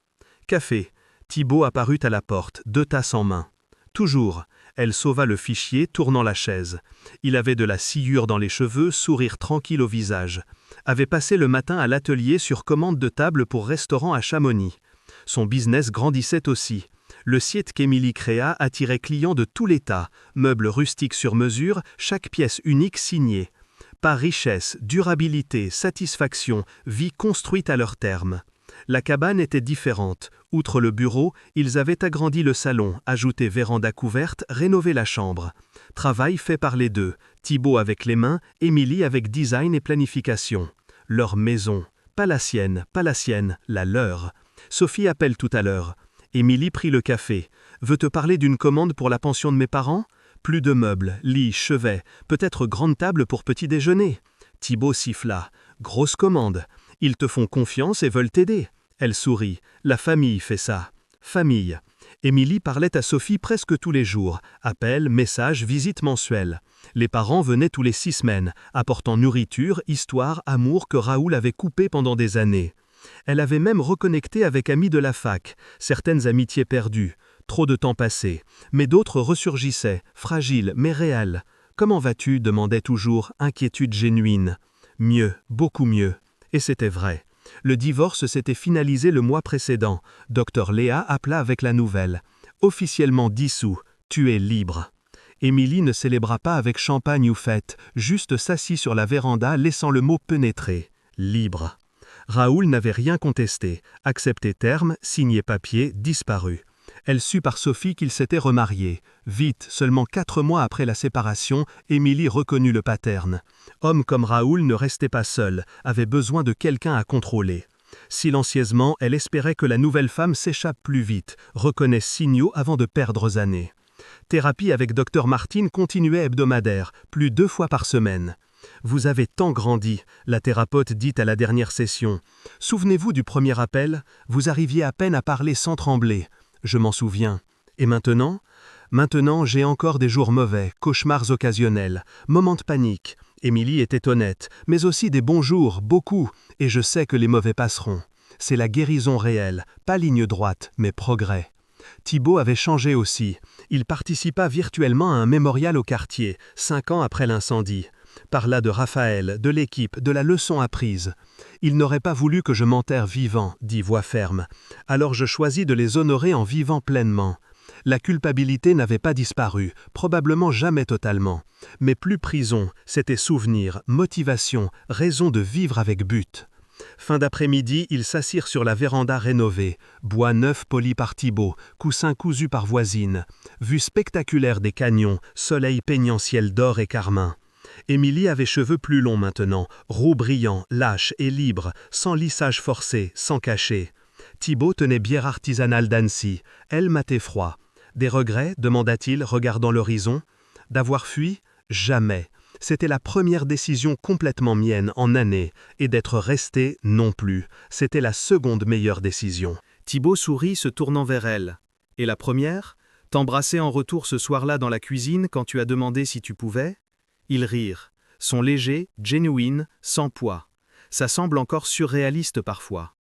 Café. Thibaut apparut à la porte, 2 tasses en main. Toujours. Elle sauva le fichier, tournant la chaise. Il avait de la sciure dans les cheveux, sourire tranquille au visage. Avait passé le matin à l'atelier sur commande de table pour restaurant à Chamonix. Son business grandissait aussi. Le site qu'Émilie créa attirait clients de tout l'État, meubles rustiques sur mesure, chaque pièce unique signée. Par richesse, durabilité, satisfaction, vie construite à leur terme. La cabane était différente. Outre le bureau, ils avaient agrandi le salon, ajouté véranda couverte, rénové la chambre. Travail fait par les deux. Thibaut avec les mains, Émilie avec design et planification. Leur maison. Pas la sienne, la leur. Sophie appelle tout à l'heure. Émilie prit le café. Veux te parler d'une commande pour la pension de mes parents ? Plus de meubles, lits, chevets, peut-être grande table pour petit déjeuner. Thibaut siffla. Grosse commande. Ils te font confiance et veulent t'aider. Elle sourit. La famille fait ça. Famille. Émilie parlait à Sophie presque tous les jours. Appels, messages, visites mensuelles. Les parents venaient tous les 6 semaines, apportant nourriture, histoire, amour que Raoul avait coupé pendant des années. Elle avait même reconnecté avec amis de la fac, certaines amitiés perdues, trop de temps passé, mais d'autres ressurgissaient, fragiles mais réelles. Comment vas-tu demandait toujours, inquiétude génuine. Mieux, beaucoup mieux. Et c'était vrai. Le divorce s'était finalisé le mois précédent. Docteur Léa appela avec la nouvelle. Officiellement dissous, tu es libre. Émilie ne célébra pas avec champagne ou fête, juste s'assit sur la véranda laissant le mot pénétrer. Libre. Raoul n'avait rien contesté, accepté terme, signé papier, disparu. Elle sut par Sophie qu'il s'était remarié. Vite, seulement 4 mois après la séparation, Émilie reconnut le pattern. Homme comme Raoul ne restait pas seul, avait besoin de quelqu'un à contrôler. Silencieusement, elle espérait que la nouvelle femme s'échappe plus vite, reconnaisse signaux avant de perdre années. Thérapie avec Dr Martine continuait hebdomadaire, plus 2 fois par semaine. « Vous avez tant grandi », la thérapeute dit à la dernière session. « Souvenez-vous du premier appel, vous arriviez à peine à parler sans trembler. Je m'en souviens. Et maintenant ? Maintenant, j'ai encore des jours mauvais, cauchemars occasionnels, moments de panique. Émilie était honnête, mais aussi des bons jours, beaucoup, et je sais que les mauvais passeront. C'est la guérison réelle, pas ligne droite, mais progrès. » Thibaut avait changé aussi. Il participa virtuellement à un mémorial au quartier, 5 ans après l'incendie. Parla de Raphaël, de l'équipe, de la leçon apprise. « Il n'aurait pas voulu que je m'enterre vivant, dit voix ferme. Alors je choisis de les honorer en vivant pleinement. La culpabilité n'avait pas disparu, probablement jamais totalement. Mais plus prison, c'était souvenir, motivation, raison de vivre avec but. » Fin d'après-midi, ils s'assirent sur la véranda rénovée, bois neuf poli par Thibaut, coussins cousus par voisine, vue spectaculaire des canyons, soleil peignant ciel d'or et carmin. Émilie avait cheveux plus longs maintenant, roux brillants, lâches et libres, sans lissage forcé, sans cachet. Thibaut tenait bière artisanale d'Annecy, elle matait froid. Des regrets, demanda-t-il, regardant l'horizon. D'avoir fui ? Jamais. C'était la première décision complètement mienne en années, et d'être resté non plus. C'était la seconde meilleure décision. Thibaut sourit, se tournant vers elle. « Et la première ? T'embrasser en retour ce soir-là dans la cuisine quand tu as demandé si tu pouvais ?» Ils rirent, sont légers, genuines, sans poids. Ça semble encore surréaliste parfois.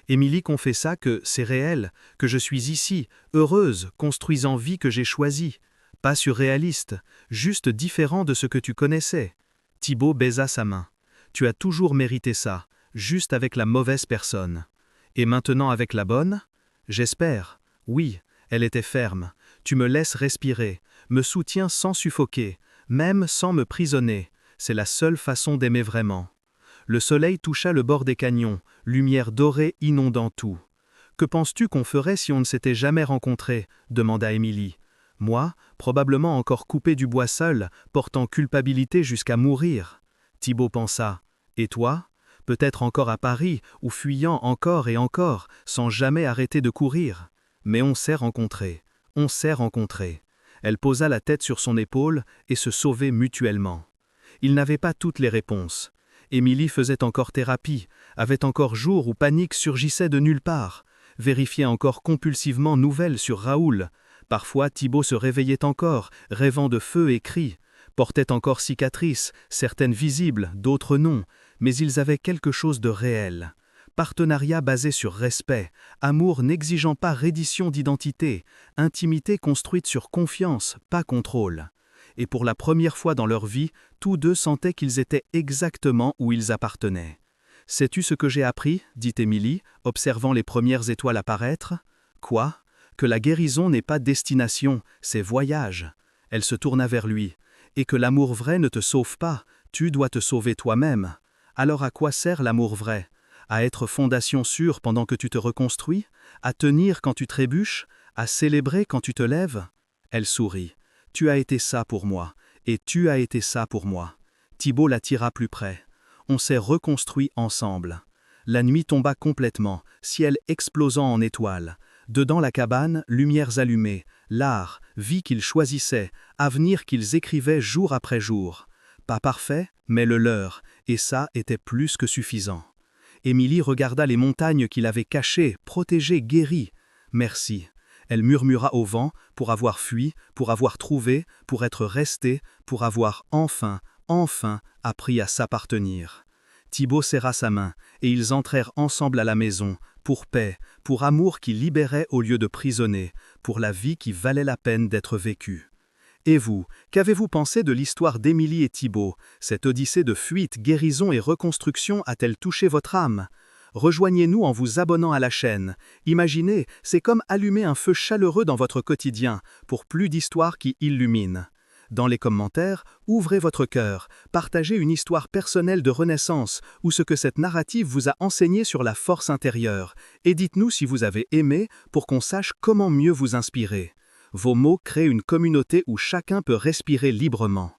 Émilie confessa que c'est réel, que je suis ici, heureuse, construisant vie que j'ai choisie. Pas surréaliste, juste différent de ce que tu connaissais. Thibaut baisa sa main. Tu as toujours mérité ça, juste avec la mauvaise personne. Et maintenant avec la bonne ? J'espère. Oui, elle était ferme. Tu me laisses respirer, me soutiens sans suffoquer, même sans me prisonner. C'est la seule façon d'aimer vraiment. Le soleil toucha le bord des canyons, lumière dorée inondant tout. « Que penses-tu qu'on ferait si on ne s'était jamais rencontrés ?» demanda Émilie. « Moi, probablement encore coupé du bois seul, portant culpabilité jusqu'à mourir. » Thibaut pensa. « Et toi ? Peut-être encore à Paris, ou fuyant encore et encore, sans jamais arrêter de courir. Mais on s'est rencontrés. On s'est rencontrés. » Elle posa la tête sur son épaule et se sauvait mutuellement. Ils n'avaient pas toutes les réponses. Émilie faisait encore thérapie, avait encore jours où panique surgissait de nulle part, vérifiait encore compulsivement nouvelles sur Raoul. Parfois Thibaut se réveillait encore, rêvant de feu et cris, portait encore cicatrices, certaines visibles, d'autres non, mais ils avaient quelque chose de réel. Partenariat basé sur respect, amour n'exigeant pas reddition d'identité, intimité construite sur confiance, pas contrôle. Et pour la première fois dans leur vie, tous deux sentaient qu'ils étaient exactement où ils appartenaient. « Sais-tu ce que j'ai appris ?» dit Émilie, observant les premières étoiles apparaître. « Quoi ? Que la guérison n'est pas destination, c'est voyage. » Elle se tourna vers lui. « Et que l'amour vrai ne te sauve pas, tu dois te sauver toi-même. Alors à quoi sert l'amour vrai ? À être fondation sûre pendant que tu te reconstruis ? À tenir quand tu trébuches ? À célébrer quand tu te lèves ?» Elle sourit. « Tu as été ça pour moi, et tu as été ça pour moi. » Thibaut la tira plus près. On s'est reconstruit ensemble. La nuit tomba complètement, ciel explosant en étoiles. Dedans la cabane, lumières allumées, l'art, vie qu'ils choisissaient, avenir qu'ils écrivaient jour après jour. Pas parfait, mais le leur, et ça était plus que suffisant. Émilie regarda les montagnes qu'il avait cachées, protégées, guéries. « Merci », elle murmura au vent, pour avoir fui, pour avoir trouvé, pour être resté, pour avoir enfin appris à s'appartenir. Thibaut serra sa main, et ils entrèrent ensemble à la maison, pour paix, pour amour qui libérait au lieu de prisonner, pour la vie qui valait la peine d'être vécue. Et vous, qu'avez-vous pensé de l'histoire d'Émilie et Thibaut? Cette odyssée de fuite, guérison et reconstruction a-t-elle touché votre âme? Rejoignez-nous en vous abonnant à la chaîne. Imaginez, c'est comme allumer un feu chaleureux dans votre quotidien, pour plus d'histoires qui illuminent. Dans les commentaires, ouvrez votre cœur, partagez une histoire personnelle de renaissance ou ce que cette narrative vous a enseigné sur la force intérieure, et dites-nous si vous avez aimé pour qu'on sache comment mieux vous inspirer. Vos mots créent une communauté où chacun peut respirer librement.